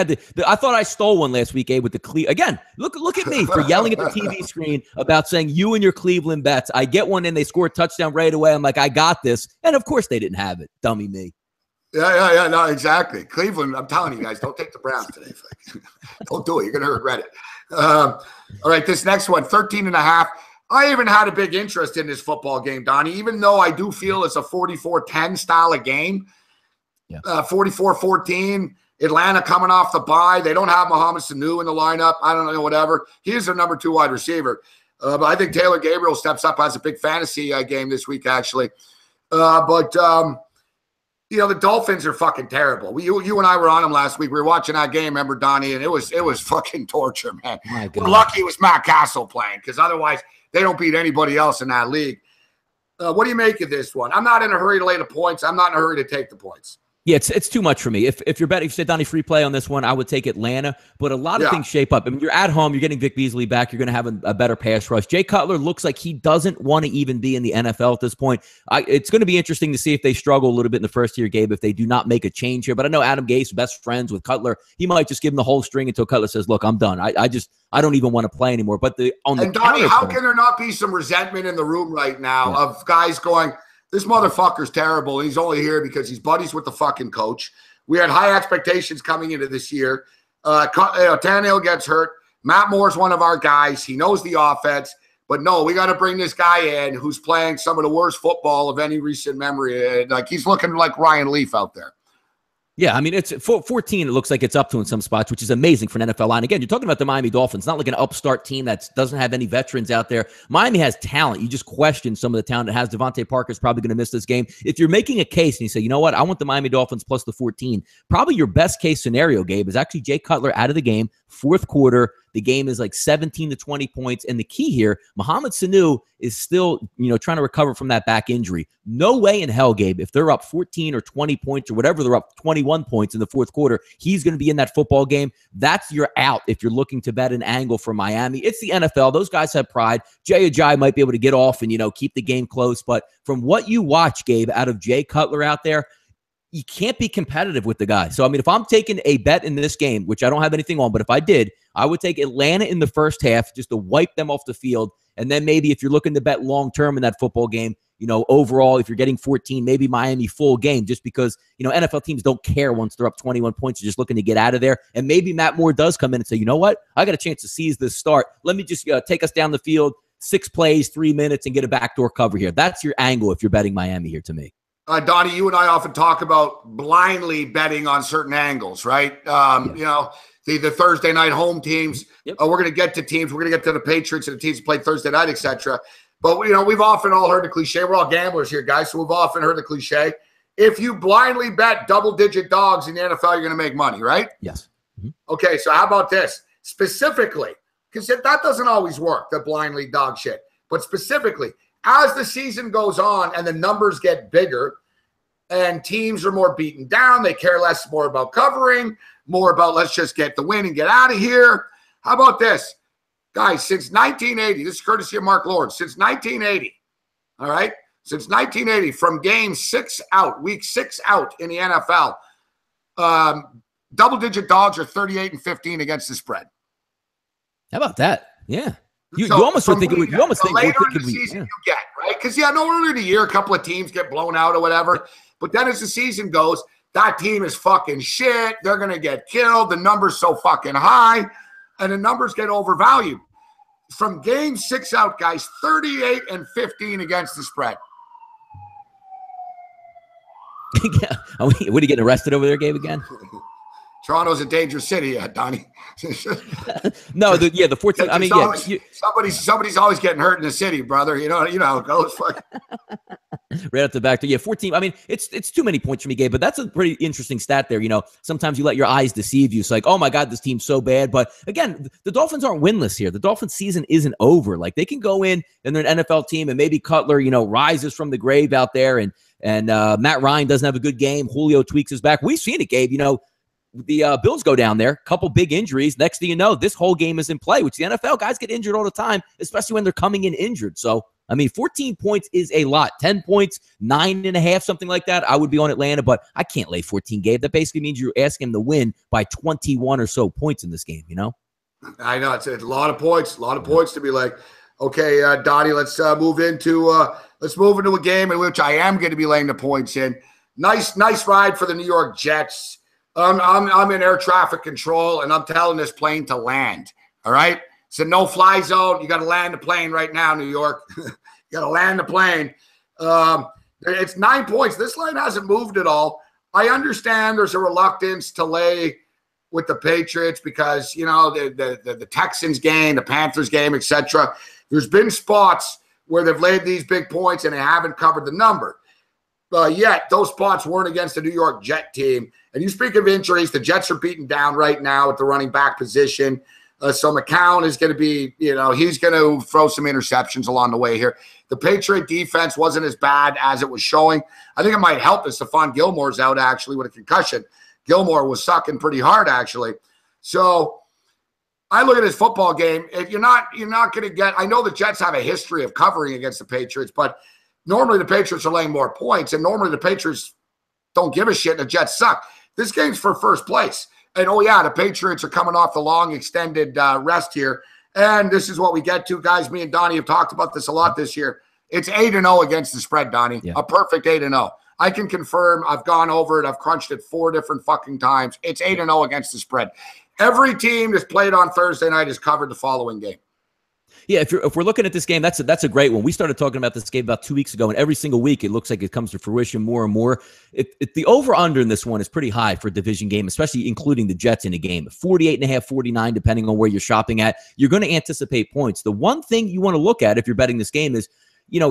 thought I stole one last week, Gabe, with the Cleveland. Again, look at me for yelling at the TV screen about saying you and your Cleveland bets. I get one in, they score a touchdown right away. I'm like, I got this, and of course they didn't have it. Dummy me. Yeah. No, exactly. Cleveland. I'm telling you guys, don't take the Browns today. Don't do it. You're gonna regret it. All right. This next one, 13.5. I even had a big interest in this football game, Donnie, even though I do feel it's a 44-10 style of game. 44-14. Atlanta coming off the bye. They don't have Mohamed Sanu in the lineup. I don't know, whatever. He's their number 2 wide receiver. But I think Taylor Gabriel steps up as a big fantasy game this week, actually. The Dolphins are fucking terrible. You and I were on them last week. We were watching that game, remember, Donnie? And it was fucking torture, man. We're lucky it was Matt Castle playing because otherwise – they don't beat anybody else in that league. What do you make of this one? I'm not in a hurry to lay the points. I'm not in a hurry to take the points. Yeah, it's too much for me. If you're betting, if you said Donnie free play on this one, I would take Atlanta. But a lot of things shape up. I mean, you're at home. You're getting Vic Beasley back. You're going to have a better pass rush. Jay Cutler looks like he doesn't want to even be in the NFL at this point. It's going to be interesting to see if they struggle a little bit in the first year, Gabe, if they do not make a change here. But I know Adam Gase, best friends with Cutler, he might just give him the whole string until Cutler says, look, I'm done. I don't even want to play anymore. But Donnie, how can there not be some resentment in the room right now of guys going, this motherfucker's terrible. He's only here because he's buddies with the fucking coach. We had high expectations coming into this year. Tannehill gets hurt. Matt Moore's one of our guys. He knows the offense. But no, we got to bring this guy in who's playing some of the worst football of any recent memory. Like he's looking like Ryan Leaf out there. Yeah, I mean, it's 14. It looks like it's up to in some spots, which is amazing for an NFL line. Again, you're talking about the Miami Dolphins, not like an upstart team that doesn't have any veterans out there. Miami has talent. You just question some of the talent it has. Devontae Parker's probably going to miss this game. If you're making a case and you say, you know what, I want the Miami Dolphins plus the 14, probably your best case scenario, Gabe, is actually Jay Cutler out of the game, fourth quarter. The game is like 17 to 20 points. And the key here, Mohamed Sanu is still, trying to recover from that back injury. No way in hell, Gabe, if they're up 14 or 20 points or whatever, they're up 21 points in the fourth quarter, he's going to be in that football game. That's your out if you're looking to bet an angle for Miami. It's the NFL. Those guys have pride. Jay Ajayi might be able to get off and, keep the game close. But from what you watch, Gabe, out of Jay Cutler out there, you can't be competitive with the guy. So, I mean, if I'm taking a bet in this game, which I don't have anything on, but if I did, I would take Atlanta in the first half just to wipe them off the field. And then maybe if you're looking to bet long-term in that football game, overall, if you're getting 14, maybe Miami full game just because, NFL teams don't care once they're up 21 points. They're just looking to get out of there. And maybe Matt Moore does come in and say, you know what? I got a chance to seize this start. Let me just take us down the field, 6 plays, 3 minutes, and get a backdoor cover here. That's your angle if you're betting Miami here to me. Donnie, you and I often talk about blindly betting on certain angles, right? The Thursday night home teams. Yep. We're going to get to teams. We're going to get to the Patriots and the teams that play Thursday night, etc. But, we've often all heard the cliche. We're all gamblers here, guys, so we've often heard the cliche. If you blindly bet double-digit dogs in the NFL, you're going to make money, right? Yes. Mm-hmm. Okay, so how about this? Specifically, because that doesn't always work, the blindly dog shit. But specifically, as the season goes on and the numbers get bigger and teams are more beaten down, they care less more about covering, more about let's just get the win and get out of here. How about this? Guys, since 1980, this is courtesy of Mark Lord, since 1980, all right? Since 1980, from game 6 out, week 6 out in the NFL, double-digit dogs are 38-15 against the spread. How about that? Yeah. You almost would think it would. You almost think later in the season you get, right? Because, earlier in the year, a couple of teams get blown out or whatever. But then as the season goes, that team is fucking shit. They're going to get killed. The number's so fucking high. And the numbers get overvalued. From game 6 out, guys, 38-15 against the spread. Yeah. What are you getting arrested over there, Gabe, again? Toronto's a dangerous city, Donnie. No, the 14. I mean, always, somebody's always getting hurt in the city, brother. You know how it goes. Fuck. Right up the back. 14. I mean, it's too many points for me, Gabe, but that's a pretty interesting stat there. Sometimes you let your eyes deceive you. It's like, oh my God, this team's so bad. But again, the Dolphins aren't winless here. The Dolphins season isn't over. Like, they can go in and they're an NFL team, and maybe Cutler, rises from the grave out there, and Matt Ryan doesn't have a good game. Julio tweaks his back. We've seen it, Gabe. The Bills go down there, couple big injuries. Next thing you know, this whole game is in play, which the NFL guys get injured all the time, especially when they're coming in injured. So, 14 points is a lot. 10 points, 9.5, something like that. I would be on Atlanta, but I can't lay 14, Gabe. That basically means you're asking them to win by 21 or so points in this game, I know. It's a lot of points. A lot of points to be like, okay, Donnie, let's move into a game in which I am going to be laying the points in. Nice ride for the New York Jets. I'm in air traffic control, and I'm telling this plane to land. All right? It's a no-fly zone. You got to land the plane right now, New York. You got to land the plane. It's 9 points. This line hasn't moved at all. I understand there's a reluctance to lay with the Patriots because, the Texans game, the Panthers game, etc. There's been spots where they've laid these big points and they haven't covered the number. Yet those spots weren't against the New York Jet team. And you speak of injuries, the Jets are beaten down right now at the running back position. So McCown is going to be, he's going to throw some interceptions along the way here. The Patriot defense wasn't as bad as it was showing. I think it might help if Stephon Gilmore's out actually with a concussion. Gilmore was sucking pretty hard actually. So I look at his football game. If you're not going to get, I know the Jets have a history of covering against the Patriots, but normally the Patriots are laying more points, and normally the Patriots don't give a shit and the Jets suck. This game's for first place. And, the Patriots are coming off the long extended rest here. And this is what we get to, guys. Me and Donnie have talked about this a lot this year. It's 8-0 against the spread, Donnie. Yeah. A perfect 8-0. I can confirm. I've gone over it. I've crunched it 4 different fucking times. It's 8-0 against the spread. Every team that's played on Thursday night is covered the following game. Yeah, if we're looking at this game, that's a great one. We started talking about this game about 2 weeks ago, and every single week it looks like it comes to fruition more and more. The over-under in this one is pretty high for a division game, especially including the Jets in a game. 48.5, 49, depending on where you're shopping at. You're going to anticipate points. The one thing you want to look at if you're betting this game is,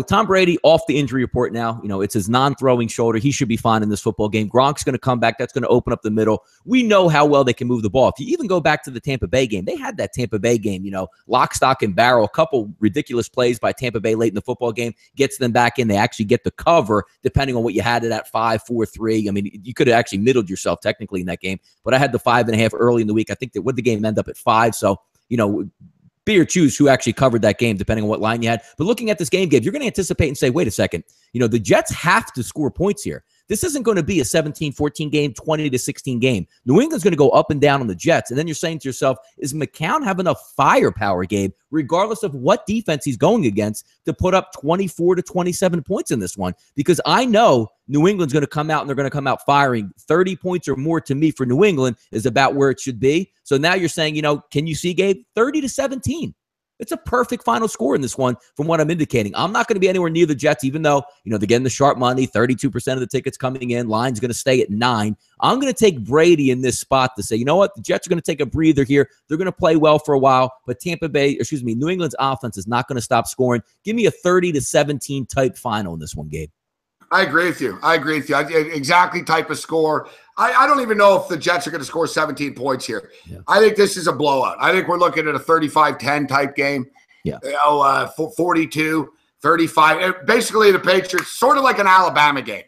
Tom Brady off the injury report now. It's his non-throwing shoulder. He should be fine in this football game. Gronk's going to come back. That's going to open up the middle. We know how well they can move the ball. If you even go back to the Tampa Bay game, they had that Tampa Bay game, lock, stock, and barrel. A couple ridiculous plays by Tampa Bay late in the football game gets them back in. They actually get the cover, depending on what you had it at 5, 4, 3. I mean, you could have actually middled yourself technically in that game, but I had the 5.5 early in the week. I think that would the game end up at 5. So, be or choose who actually covered that game, depending on what line you had. But looking at this game, Gabe, you're going to anticipate and say, wait a second, the Jets have to score points here. This isn't going to be a 17-14 game, 20-16 game. New England's going to go up and down on the Jets. And then you're saying to yourself, is McCown have enough firepower, Gabe, regardless of what defense he's going against, to put up 24 to 27 points in this one? Because I know New England's going to come out and they're going to come out firing. 30 points or more to me for New England is about where it should be. So now you're saying, can you see, Gabe, 30-17? It's a perfect final score in this one from what I'm indicating. I'm not going to be anywhere near the Jets, even though, they're getting the sharp money, 32% of the tickets coming in. Line's going to stay at 9. I'm going to take Brady in this spot to say, you know what? The Jets are going to take a breather here. They're going to play well for a while, but New England's offense is not going to stop scoring. Give me a 30-17 type final in this one, Gabe. I agree with you. Exactly type of score. I don't even know if the Jets are going to score 17 points here. Yeah. I think this is a blowout. I think we're looking at a 35-10 type game. Yeah. 42, 35. Basically, the Patriots, sort of like an Alabama game.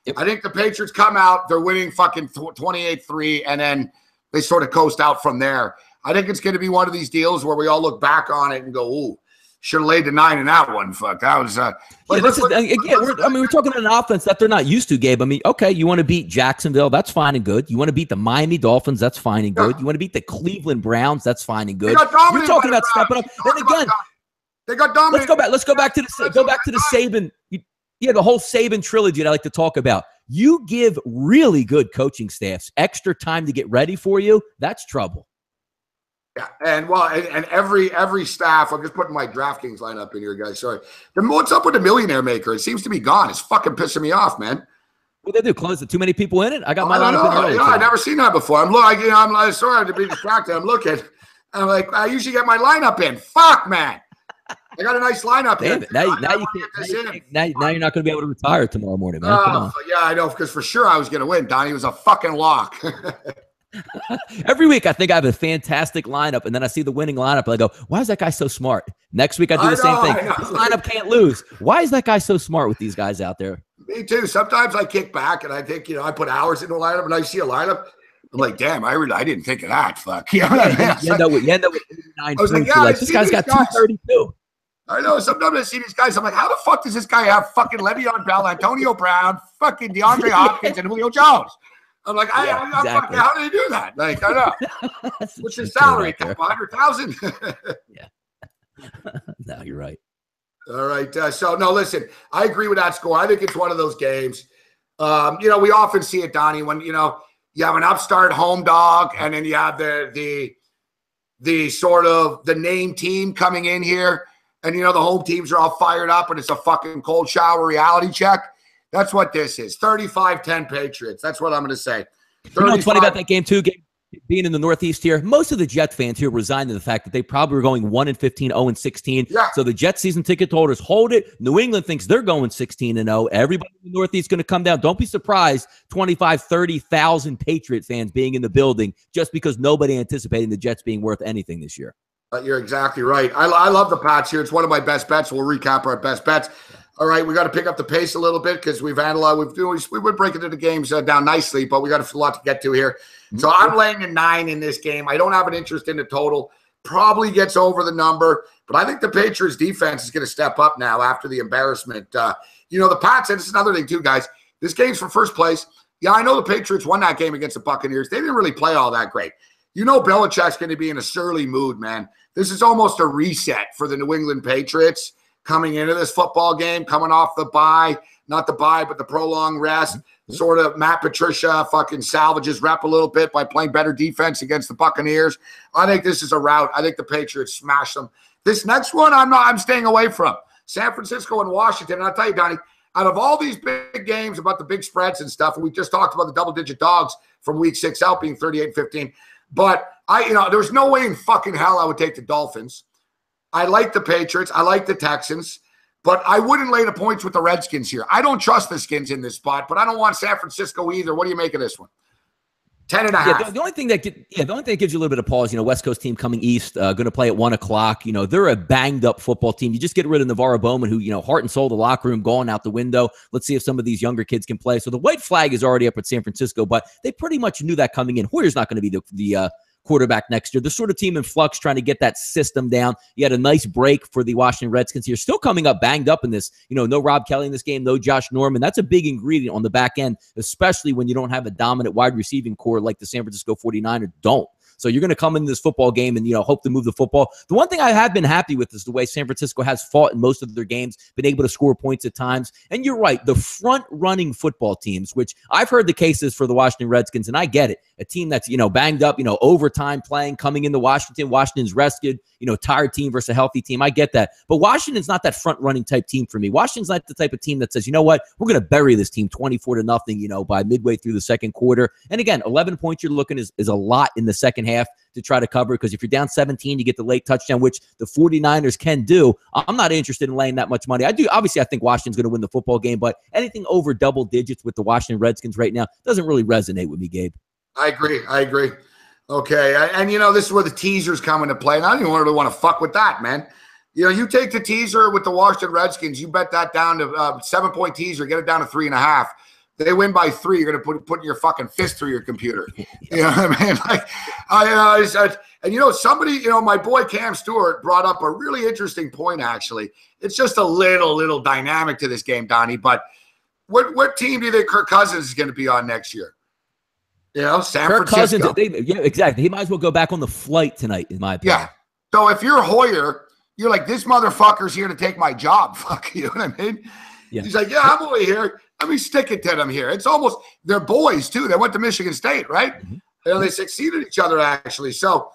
Yep. I think the Patriots come out, they're winning fucking 28-3, and then they sort of coast out from there. I think it's going to be one of these deals where we all look back on it and go, ooh, should have laid the 9 in that one. Fuck, that was. We're talking an offense that they're not used to, Gabe. I mean, okay, you want to beat Jacksonville, that's fine and good. You want to beat the Miami Dolphins, that's fine and good. You want to beat the Cleveland Browns, that's fine and good. You're talking about stepping up. And again, they got dominated. Let's go back to the Saban. The whole Saban trilogy that I like to talk about. You give really good coaching staffs extra time to get ready for you, that's trouble. Yeah, and every staff, I'm just putting my DraftKings lineup in here, guys. Sorry. What's up with the Millionaire Maker? It seems to be gone. It's fucking pissing me off, man. What they do? Close it? Too many people in it? I got my I lineup in early. I've never seen that before. I'm sorry to be distracted. I'm looking. I'm like, I usually get my lineup in. Fuck, man. I got a nice lineup. Damn it. Now you're not going to be able to retire tomorrow morning, man. Come on. Yeah, I know, because for sure I was going to win, Donnie. It was a fucking lock. Every week I think I have a fantastic lineup, and then I see the winning lineup, and I go, why is that guy so smart? Next week I do the same thing. This lineup can't lose. Why is that guy so smart with these guys out there? Me too. Sometimes I kick back, and I think, I put hours into a lineup, and I see a lineup. I'm like, damn, I didn't think of that. Fuck. You know what I mean? You end up with 9 points. This guy's got 232. I know. Sometimes I see these guys. I'm like, how the fuck does this guy have fucking Le'Veon Bell, Antonio Brown, fucking DeAndre Hopkins, and Julio Jones? I'm like, exactly. How did he do that? Like, I know. What's his salary? 100,000. Yeah. No, you're right. All right. So no, listen. I agree with that score. I think it's one of those games. We often see it, Donnie, when you have an upstart home dog, and then you have the sort of the name team coming in here. And, the home teams are all fired up, and it's a fucking cold shower reality check. That's what this is. 35-10 Patriots. That's what I'm going to say. What's funny about that game, too, being in the Northeast here? Most of the Jet fans here resigned to the fact that they probably were going 1-15, 0-16. Yeah. So the Jet season ticket holders hold it. New England thinks they're going 16-0. Everybody in the Northeast is going to come down. Don't be surprised, 25,000, 30,000 Patriot fans being in the building just because nobody anticipating the Jets being worth anything this year. You're exactly right. I love the Pats here. It's one of my best bets. We'll recap our best bets. All right, we got to pick up the pace a little bit because we've had a lot. We've been breaking the games down nicely, but we got a lot to get to here. So I'm laying a 9 in this game. I don't have an interest in the total. Probably gets over the number, but I think the Patriots defense is going to step up now after the embarrassment. The Pats, and this is another thing too, guys. This game's for first place. Yeah, I know the Patriots won that game against the Buccaneers. They didn't really play all that great. Belichick's going to be in a surly mood, man. This is almost a reset for the New England Patriots coming into this football game, coming off the bye, not the bye, but the prolonged rest. Sort of Matt Patricia fucking salvages rep a little bit by playing better defense against the Buccaneers. I think this is a rout. I think the Patriots smash them. This next one, I'm staying away from. San Francisco and Washington. And I'll tell you, Donnie, out of all these big games about the big spreads and stuff, and we just talked about the double-digit dogs from week 6 out being 38-15. But there's no way in fucking hell I would take the Dolphins. I like the Patriots. I like the Texans. But I wouldn't lay the points with the Redskins here. I don't trust the Skins in this spot, but I don't want San Francisco either. What do you make of this one? 10.5. Yeah, the only thing that gives you a little bit of pause, West Coast team coming east, going to play at 1:00. They're a banged up football team. You just get rid of Navarro Bowman, who, heart and soul, the locker room going out the window. Let's see if some of these younger kids can play. So the white flag is already up at San Francisco, but they pretty much knew that coming in. Hoyer's not going to be the quarterback next year. The sort of team in flux trying to get that system down. You had a nice break for the Washington Redskins here. Still coming up banged up in this. No Rob Kelly in this game, no Josh Norman. That's a big ingredient on the back end, especially when you don't have a dominant wide receiving core like the San Francisco 49ers don't. So you're going to come into this football game and, hope to move the football. The one thing I have been happy with is the way San Francisco has fought in most of their games, been able to score points at times. And you're right, the front-running football teams, which I've heard the cases for the Washington Redskins, and I get it. A team that's, banged up, overtime playing, coming into Washington. Washington's rested, tired team versus a healthy team. I get that. But Washington's not that front-running type team for me. Washington's not the type of team that says, you know what, we're going to bury this team 24-0, by midway through the second quarter. And again, 11 points you're looking is a lot in the second half to try to cover, because if you're down 17, you get the late touchdown, which the 49ers can do. I'm not interested in laying that much money. I think Washington's going to win the football game, but anything over double digits with the Washington Redskins right now doesn't really resonate with me, Gabe. I agree. Okay, and this is where the teaser's come into play, and I don't even really want to fuck with that, man. You take the teaser with the Washington Redskins, you bet that down to 7-point teaser, get it down to 3.5. They win by 3. You're going to put your fucking fist through your computer. You know what I mean? And somebody, my boy Cam Stewart brought up a really interesting point, actually. It's just a little dynamic to this game, Donnie. But what team do you think Kirk Cousins is going to be on next year? San Francisco. Cousins, yeah, exactly. He might as well go back on the flight tonight, in my opinion. Yeah. So if you're Hoyer, you're like, this motherfucker's here to take my job. Fuck, you know what I mean? Yeah. He's like, yeah, I'm over here. Let me stick it to them here. It's almost, they're boys too. They went to Michigan State, right? Mm-hmm. They succeeded each other, actually. So,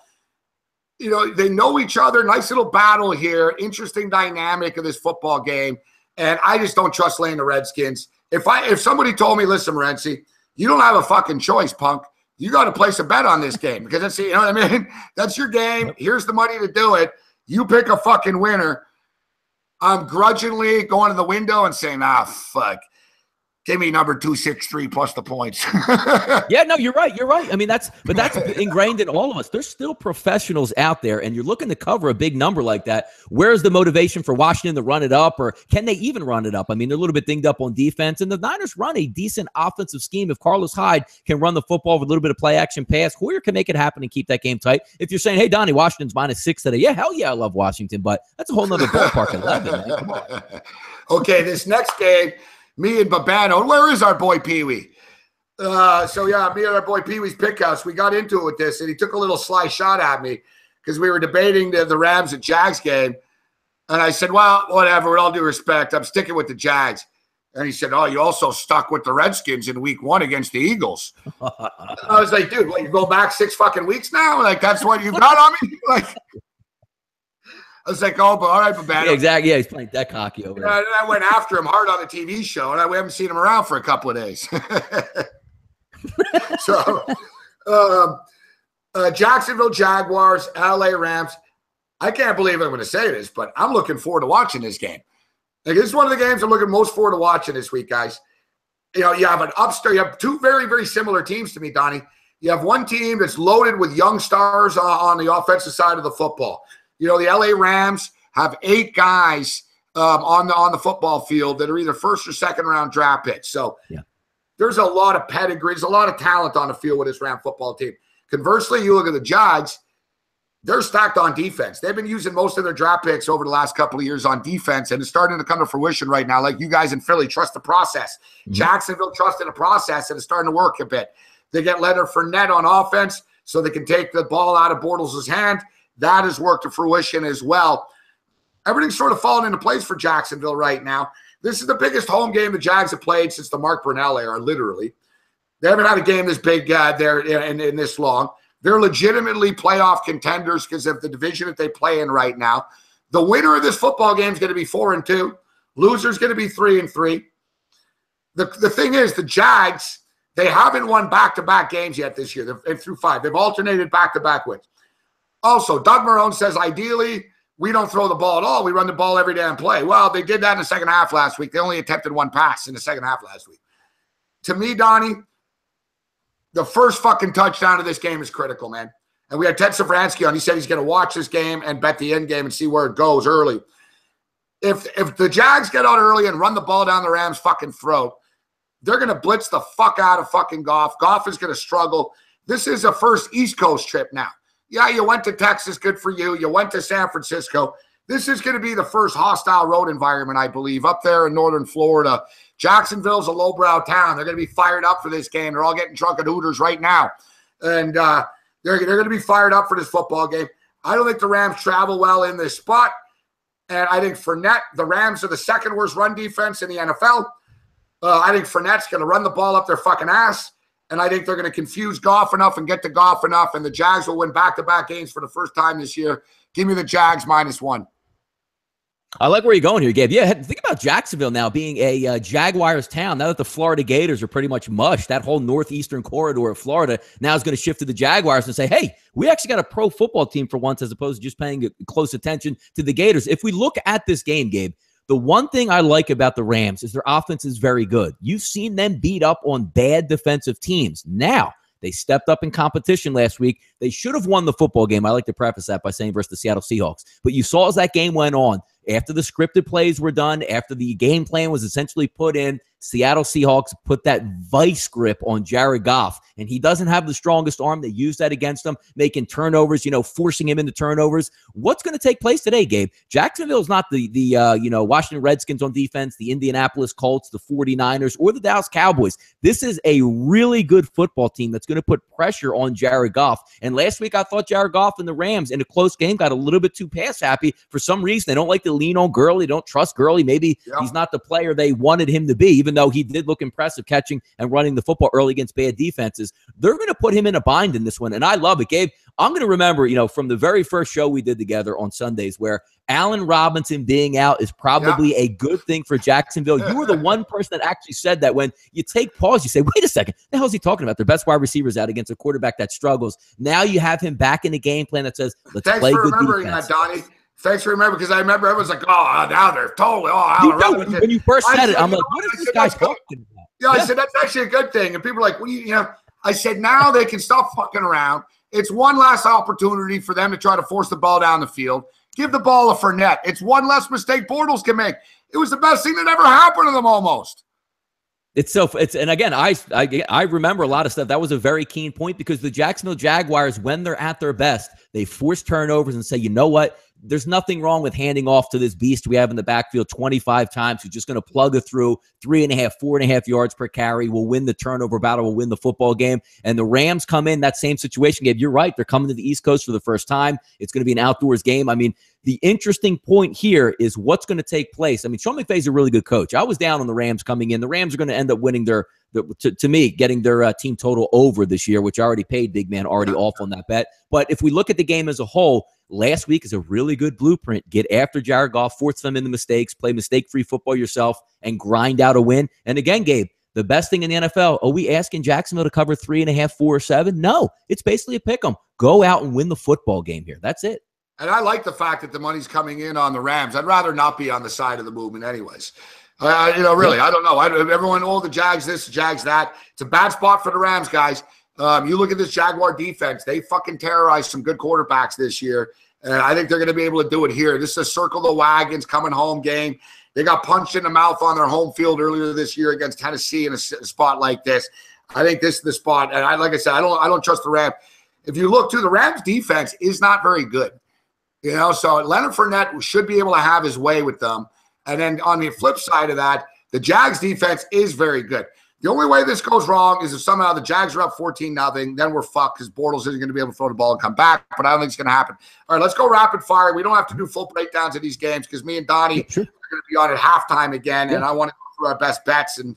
they know each other. Nice little battle here. Interesting dynamic of this football game. And I just don't trust laying the Redskins. If somebody told me, listen, Morency, you don't have a fucking choice, punk. You got to place a bet on this game because that's, you know what I mean? That's your game. Here's the money to do it. You pick a fucking winner. I'm grudgingly going to the window and saying, fuck. Give me number 263 plus the points. Yeah, no, you're right. You're right. I mean, that's ingrained in all of us. There's still professionals out there, and you're looking to cover a big number like that. Where's the motivation for Washington to run it up, or can they even run it up? I mean, they're a little bit dinged up on defense, and the Niners run a decent offensive scheme. If Carlos Hyde can run the football with a little bit of play action pass, Hoyer can make it happen and keep that game tight. If you're saying, hey, Donnie, Washington's -6 today, yeah, hell yeah, I love Washington, but that's a whole nother ballpark 11, man. Come on. Okay, this next game, me and Babano, and where is our boy Pee-wee? Me and our boy Pee-wee's Pickhouse, we got into it with this, and he took a little sly shot at me because we were debating the Rams and Jags game. And I said, well, whatever, with all due respect, I'm sticking with the Jags. And he said, oh, you also stuck with the Redskins in week 1 against the Eagles. I was like, dude, what, you go back 6 fucking weeks now? Like, that's what you got on me? Like, I was like, oh, but all right, Babano. Yeah, exactly. Yeah, he's playing that cocky over there. And I went after him hard on the TV show, and we haven't seen him around for a couple of days. So, Jacksonville Jaguars, LA Rams. I can't believe I'm going to say this, but I'm looking forward to watching this game. Like, this is one of the games I'm looking most forward to watching this week, guys. You know, you have an upstart. You have 2 very, very similar teams to me, Donnie. You have one team that's loaded with young stars on the offensive side of the football. You know, the LA Rams have 8 guys on the football field that are either first or second round draft picks. So there's a lot of pedigree, there's a lot of talent on the field with this Ram football team. Conversely, you look at the Jags, they're stacked on defense. They've been using most of their draft picks over the last couple of years on defense, and it's starting to come to fruition right now. Like you guys in Philly, trust the process. Mm-hmm. Jacksonville trusted the process, and it's starting to work a bit. They get Leonard Fournette on offense so they can take the ball out of Bortles' hand. That has worked to fruition as well. Everything's sort of falling into place for Jacksonville right now. This is the biggest home game the Jags have played since the Mark Brunell era, literally. They haven't had a game this big there in this long. They're legitimately playoff contenders because of the division that they play in right now. The winner of this football game is going to be 4-2. Loser's going to be 3-3. The thing is, the Jags, they haven't won back-to-back games yet this year. They're through 5. They've alternated back-to-back wins. Also, Doug Marrone says, ideally, we don't throw the ball at all. We run the ball every damn play. Well, they did that in the second half last week. They only attempted 1 pass in the second half last week. To me, Donnie, the first fucking touchdown of this game is critical, man. And we had Ted Safransky on. He said he's going to watch this game and bet the end game and see where it goes early. If the Jags get out early and run the ball down the Rams' fucking throat, they're going to blitz the fuck out of fucking Goff. Goff is going to struggle. This is a first East Coast trip now. Yeah, you went to Texas, good for you. You went to San Francisco. This is going to be the first hostile road environment, I believe, up there in northern Florida. Jacksonville's a lowbrow town. They're going to be fired up for this game. They're all getting drunk at Hooters right now. And they're going to be fired up for this football game. I don't think the Rams travel well in this spot. And I think Fournette, the Rams are the second worst run defense in the NFL. I think Fournette's going to run the ball up their fucking ass. And I think they're going to confuse Goff enough and get to Goff enough. And the Jags will win back-to-back games for the first time this year. Give me the Jags -1. I like where you're going here, Gabe. Yeah, think about Jacksonville now being a Jaguars town. Now that the Florida Gators are pretty much mush, that whole northeastern corridor of Florida now is going to shift to the Jaguars and say, hey, we actually got a pro football team for once as opposed to just paying close attention to the Gators. If we look at this game, Gabe, the one thing I like about the Rams is their offense is very good. You've seen them beat up on bad defensive teams. Now, they stepped up in competition last week. They should have won the football game. I like to preface that by saying versus the Seattle Seahawks. But you saw as that game went on, after the scripted plays were done, after the game plan was essentially put in, Seattle Seahawks put that vice grip on Jared Goff, and he doesn't have the strongest arm. They use that against him, making turnovers, forcing him into turnovers. What's going to take place today, Gabe? Jacksonville is not the Washington Redskins on defense, the Indianapolis Colts, the 49ers, or the Dallas Cowboys. This is a really good football team that's going to put pressure on Jared Goff. And last week, I thought Jared Goff and the Rams in a close game got a little bit too pass happy. For some reason, they don't like to lean on Gurley. They don't trust Gurley. Maybe he's not the player they wanted him to be, even though he did look impressive catching and running the football early against bad defenses. They're going to put him in a bind in this one, and I love it. Gabe, I'm going to remember, from the very first show we did together on Sundays where Allen Robinson being out is probably a good thing for Jacksonville. You were the one person that actually said that. When you take pause, you say, wait a second, the hell is he talking about? Their best wide receivers out against a quarterback that struggles. Now you have him back in the game plan that says, let's play good defense. Thanks for remembering that, Donnie. Thanks for remembering, because I remember everyone's like, oh, now they're totally, Allen Robinson. When you first said it, I'm like, what is this guy talking about? Yeah, I said, that's actually a good thing. And people are like, well, I said, now they can stop fucking around. It's one last opportunity for them to try to force the ball down the field. Give the ball to Fournette. It's one less mistake Bortles can make. It was the best thing that ever happened to them almost. And again, I remember a lot of stuff. That was a very keen point, because the Jacksonville Jaguars, when they're at their best, they force turnovers and say, you know what? There's nothing wrong with handing off to this beast we have in the backfield 25 times who's just going to plug it through 3.5, 4.5 yards per carry. We'll win the turnover battle. We'll win the football game. And the Rams come in that same situation. Gabe, you're right. They're coming to the East Coast for the first time. It's going to be an outdoors game. I mean, the interesting point here is what's going to take place. I mean, Sean McVay's a really good coach. I was down on the Rams coming in. The Rams are going to end up winning to me, getting their team total over this year, which I already paid, big man, already off on that bet. But if we look at the game as a whole, last week is a really good blueprint. Get after Jared Goff, force them into mistakes, play mistake-free football yourself, and grind out a win. And again, Gabe, the best thing in the NFL, are we asking Jacksonville to cover 3.5, 4, or 7? No, it's basically a pick 'em. Go out and win the football game here. That's it. And I like the fact that the money's coming in on the Rams. I'd rather not be on the side of the movement anyways. Really, I don't know. Everyone, all the Jags this, Jags that. It's a bad spot for the Rams, guys. You look at this Jaguar defense. They fucking terrorized some good quarterbacks this year. And I think they're going to be able to do it here. This is a circle the wagons coming home game. They got punched in the mouth on their home field earlier this year against Tennessee in a spot like this. I think this is the spot. And like I said, I don't trust the Rams. If you look, too, the Rams defense is not very good. So Leonard Fournette should be able to have his way with them. And then on the flip side of that, the Jags defense is very good. The only way this goes wrong is if somehow the Jags are up 14-0, then we're fucked because Bortles isn't going to be able to throw the ball and come back. But I don't think it's going to happen. All right, let's go rapid fire. We don't have to do full breakdowns of these games because me and Donnie are going to be on at halftime again, and I want to go through our best bets and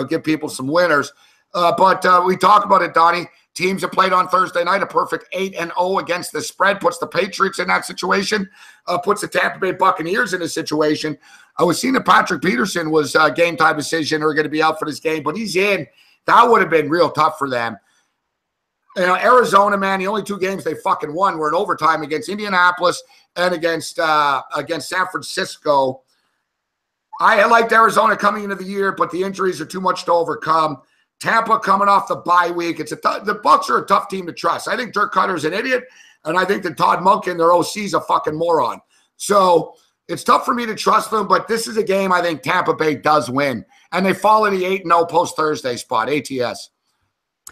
give people some winners. But we talk about it, Donnie. Teams that played on Thursday night, a perfect 8-0 against the spread, puts the Patriots in that situation, puts the Tampa Bay Buccaneers in a situation. I was seeing that Patrick Peterson was game time decision or going to be out for this game, but he's in. That would have been real tough for them. Arizona, man, the only two games they fucking won were in overtime against Indianapolis and against San Francisco. I liked Arizona coming into the year, but the injuries are too much to overcome. Tampa coming off the bye week. The Bucs are a tough team to trust. I think Dirk Cutter's an idiot, and I think that Todd Monken, their OC, is a fucking moron. So it's tough for me to trust them, but this is a game I think Tampa Bay does win. And they fall in the 8-0 post-Thursday spot, ATS.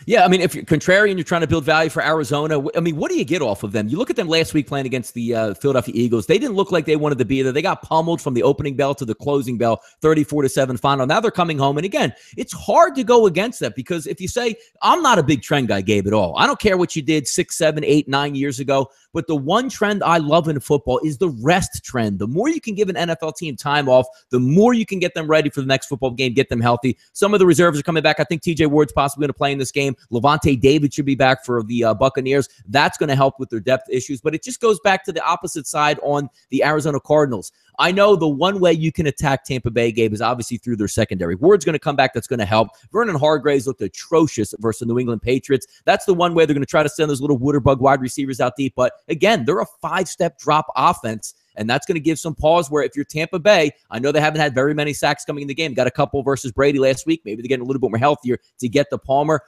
Yeah, I mean, if you're contrarian, you're trying to build value for Arizona. I mean, what do you get off of them? You look at them last week playing against the Philadelphia Eagles. They didn't look like they wanted to be there. They got pummeled from the opening bell to the closing bell, 34-7 final. Now they're coming home. And again, it's hard to go against that because if you say, I'm not a big trend guy, Gabe, at all. I don't care what you did 6, 7, 8, 9 years ago. But the one trend I love in football is the rest trend. The more you can give an NFL team time off, the more you can get them ready for the next football game, get them healthy. Some of the reserves are coming back. I think TJ Ward's possibly going to play in this game. Levante David should be back for the Buccaneers. That's going to help with their depth issues. But it just goes back to the opposite side on the Arizona Cardinals. I know the one way you can attack Tampa Bay, Gabe, is obviously through their secondary. Ward's going to come back. That's going to help. Vernon Hargreaves looked atrocious versus the New England Patriots. That's the one way they're going to try to send those little Wooderbug wide receivers out deep. But again, they're a 5-step drop offense. And that's going to give some pause where if you're Tampa Bay, I know they haven't had very many sacks coming in the game. Got a couple versus Brady last week. Maybe they're getting a little bit more healthier to get the Palmer.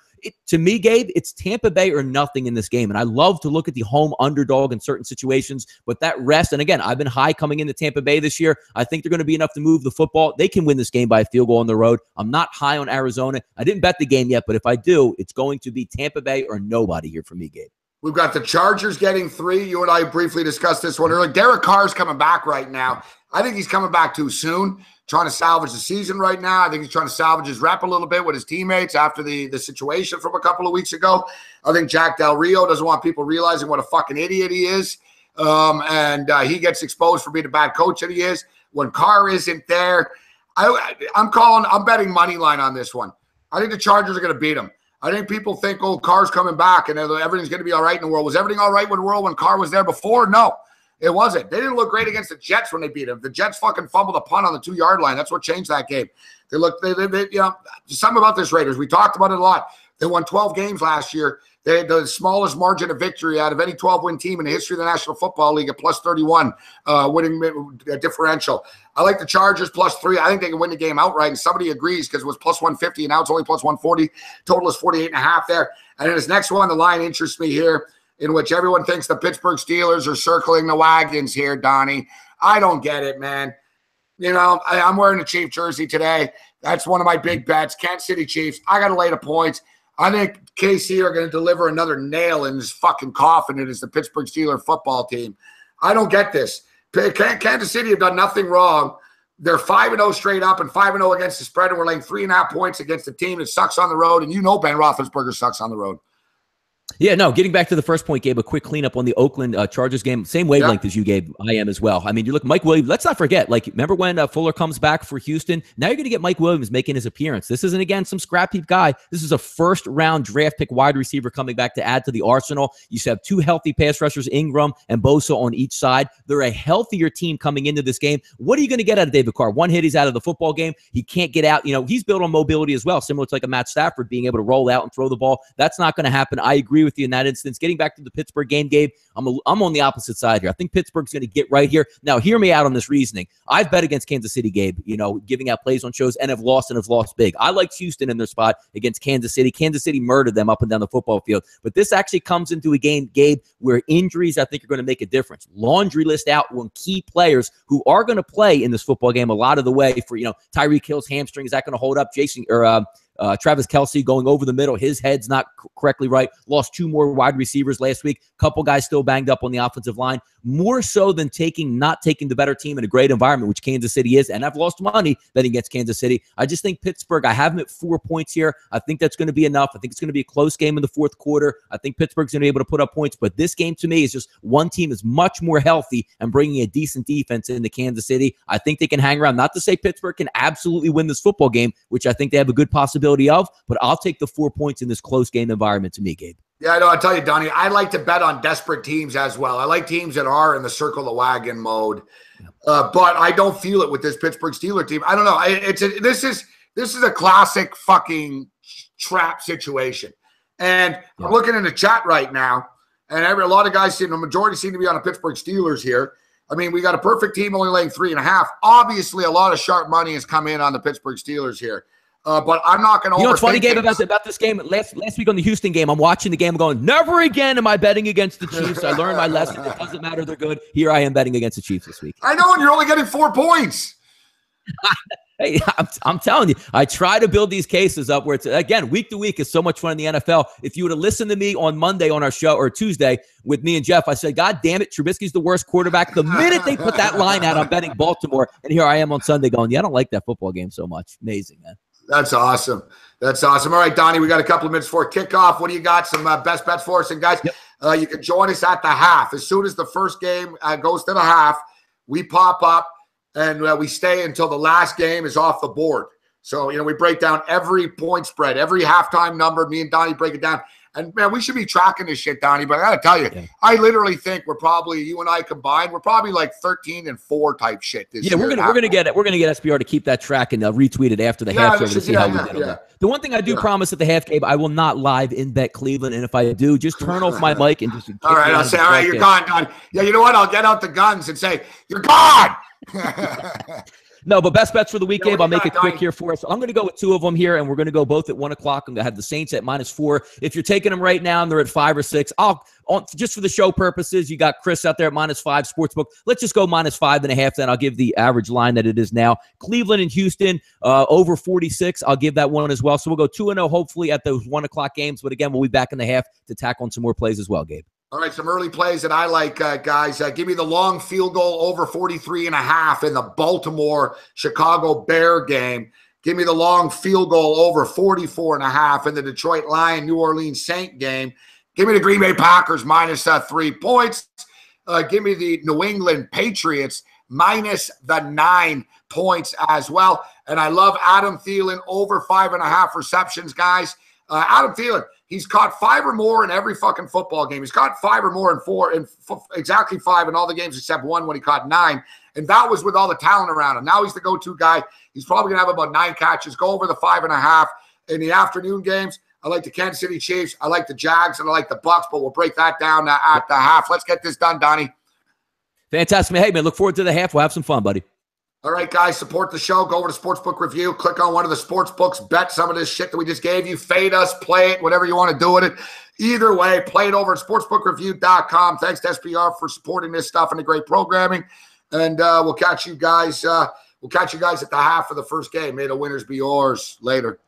To me, Gabe, it's Tampa Bay or nothing in this game. And I love to look at the home underdog in certain situations. But that rest, and again, I've been high coming into Tampa Bay this year. I think they're going to be enough to move the football. They can win this game by a field goal on the road. I'm not high on Arizona. I didn't bet the game yet, but if I do, it's going to be Tampa Bay or nobody here for me, Gabe. We've got the Chargers getting 3. You and I briefly discussed this one earlier. Derek Carr's coming back right now. I think he's coming back too soon, trying to salvage the season right now. I think he's trying to salvage his rep a little bit with his teammates after the situation from a couple of weeks ago. I think Jack Del Rio doesn't want people realizing what a fucking idiot he is. And he gets exposed for being a bad coach that he is. When Carr isn't there, I'm betting money line on this one. I think the Chargers are going to beat them. I think people think, oh, Carr's coming back and everything's going to be all right in the world. Was everything all right in the world when Carr was there before? No, it wasn't. They didn't look great against the Jets when they beat them. The Jets fucking fumbled a punt on the 2-yard line. That's what changed that game. They something about this Raiders. We talked about it a lot. They won 12 games last year. They had the smallest margin of victory out of any 12-win team in the history of the National Football League at plus 31 winning differential. I like the Chargers plus 3. I think they can win the game outright, and somebody agrees because it was plus 150, and now it's only plus 140. Total is 48.5 there. And then this next one, the line interests me here, in which everyone thinks the Pittsburgh Steelers are circling the wagons here, Donnie. I don't get it, man. You know, I'm wearing a Chief jersey today. That's one of my big bets. Kansas City Chiefs. I got to lay the points. I think KC are going to deliver another nail in this fucking coffin. It is the Pittsburgh Steelers football team. I don't get this. Kansas City have done nothing wrong. They're 5-0 straight up and 5-0 against the spread, and we're laying 3.5 points against a team that sucks on the road, and you know Ben Roethlisberger sucks on the road. Yeah, no, getting back to the first point, Gabe, a quick cleanup on the Oakland Chargers game. Same wavelength as you, Gabe. I am as well. I mean, you look, Mike Williams, let's not forget, like, remember when Fuller comes back for Houston? Now you're going to get Mike Williams making his appearance. This isn't, again, some scrap heap guy. This is a first-round draft pick wide receiver coming back to add to the arsenal. You have 2 healthy pass rushers, Ingram and Bosa on each side. They're a healthier team coming into this game. What are you going to get out of David Carr? One hit, he's out of the football game. He can't get out. You know, he's built on mobility as well, similar to like a Matt Stafford being able to roll out and throw the ball. That's not going to happen. I agree with you in that instance. Getting back to the Pittsburgh game, Gabe, I'm on the opposite side here. I think Pittsburgh's going to get right here. Now, hear me out on this reasoning. I've bet against Kansas City, Gabe, you know, giving out plays on shows, and have lost big. I liked Houston in their spot against Kansas City. Kansas City murdered them up and down the football field. But this actually comes into a game, Gabe, where injuries, I think, are going to make a difference. Laundry list out on key players who are going to play in this football game a lot of the way. For, you know, Tyreek Hill's hamstring, is that going to hold up? Travis Kelce going over the middle. His head's not correctly right. Lost 2 more wide receivers last week. Couple guys still banged up on the offensive line. More so than not taking the better team in a great environment, which Kansas City is. And I've lost money betting against Kansas City. I just think Pittsburgh, I have them at 4 points here. I think that's going to be enough. I think it's going to be a close game in the fourth quarter. I think Pittsburgh's going to be able to put up points. But this game to me is just one team is much more healthy and bringing a decent defense into Kansas City. I think they can hang around. Not to say Pittsburgh can absolutely win this football game, which I think they have a good possibility of. But I'll take the 4 points in this close game environment to me, Gabe. Yeah, I know. I'll tell you, Donnie, I like to bet on desperate teams as well. I like teams that are in the circle the wagon mode. But I don't feel it with this Pittsburgh Steelers team. I don't know. This is a classic fucking trap situation. And I'm looking in the chat right now, and a lot of guys, the majority seem to be on the Pittsburgh Steelers here. I mean, we got a perfect team only laying 3.5. Obviously, a lot of sharp money has come in on the Pittsburgh Steelers here. But I'm not going to. You know what's funny, Gabe, about this game? Last week on the Houston game, I'm watching the game. I'm going, never again am I betting against the Chiefs. I learned my lesson. It doesn't matter. They're good. Here I am betting against the Chiefs this week. I know, and you're only getting 4 points. Hey, I'm telling you, I try to build these cases up where it's, again, week to week is so much fun in the NFL. If you would have listened to me on Monday on our show, or Tuesday with me and Jeff, I said, God damn it, Trubisky's the worst quarterback. The minute they put that line out, I'm betting Baltimore. And here I am on Sunday going, yeah, I don't like that football game so much. Amazing, man. That's awesome. That's awesome. All right, Donnie, we got a couple of minutes for kickoff. What do you got? Some best bets for us? And guys, you can join us at the half. As soon as the first game goes to the half, we pop up and we stay until the last game is off the board. So, you know, we break down every point spread, every halftime number. Me and Donnie break it down. And, man, we should be tracking this shit, Donnie. But I got to tell you, I literally think we're probably, you and I combined, we're probably like 13-4 type shit this year. We're gonna get SBR to keep that track and retweet it after the half show to see how we did on that. The one thing I do promise at the half, Gabe, I will not live in bet Cleveland. And if I do, just turn off my mic and just. All right, I'll say, all right, you're gone, Donnie. Yeah, you know what? I'll get out the guns and say, you're gone. No, but best bets for the week, Gabe. I'll make it quick here for us. I'm going to go with 2 of them here, and we're going to go both at 1 o'clock. I'm going to have the Saints at -4. If you're taking them right now and they're at 5 or 6, just for the show purposes, you got Chris out there at -5, Sportsbook. Let's just go -5.5, then I'll give the average line that it is now. Cleveland and Houston, over 46. I'll give that one as well. So we'll go 2-0, hopefully, at those 1 o'clock games. But again, we'll be back in the half to tack on some more plays as well, Gabe. All right, some early plays that I like, guys. Give me the long field goal over 43.5 in the Baltimore-Chicago Bear game. Give me the long field goal over 44.5 in the Detroit Lion-New Orleans Saint game. Give me the Green Bay Packers -3 points. Give me the New England Patriots minus the 9 points as well. And I love Adam Thielen over 5.5 receptions, guys. Adam Thielen, he's caught 5 or more in every fucking football game. He's caught 5 or more in 4, exactly 5 in all the games except 1 when he caught 9. And that was with all the talent around him. Now he's the go-to guy. He's probably going to have about 9 catches, go over the 5.5. In the afternoon games, I like the Kansas City Chiefs, I like the Jags, and I like the Bucs, but we'll break that down at the half. Let's get this done, Donnie. Fantastic. Hey, man, look forward to the half. We'll have some fun, buddy. All right, guys, support the show. Go over to Sportsbook Review. Click on one of the sports books. Bet some of this shit that we just gave you. Fade us, play it, whatever you want to do with it. Either way, play it over at sportsbookreview.com. Thanks to SPR for supporting this stuff and the great programming. And we'll catch you guys. We'll catch you guys at the half of the first game. May the winners be yours. Later.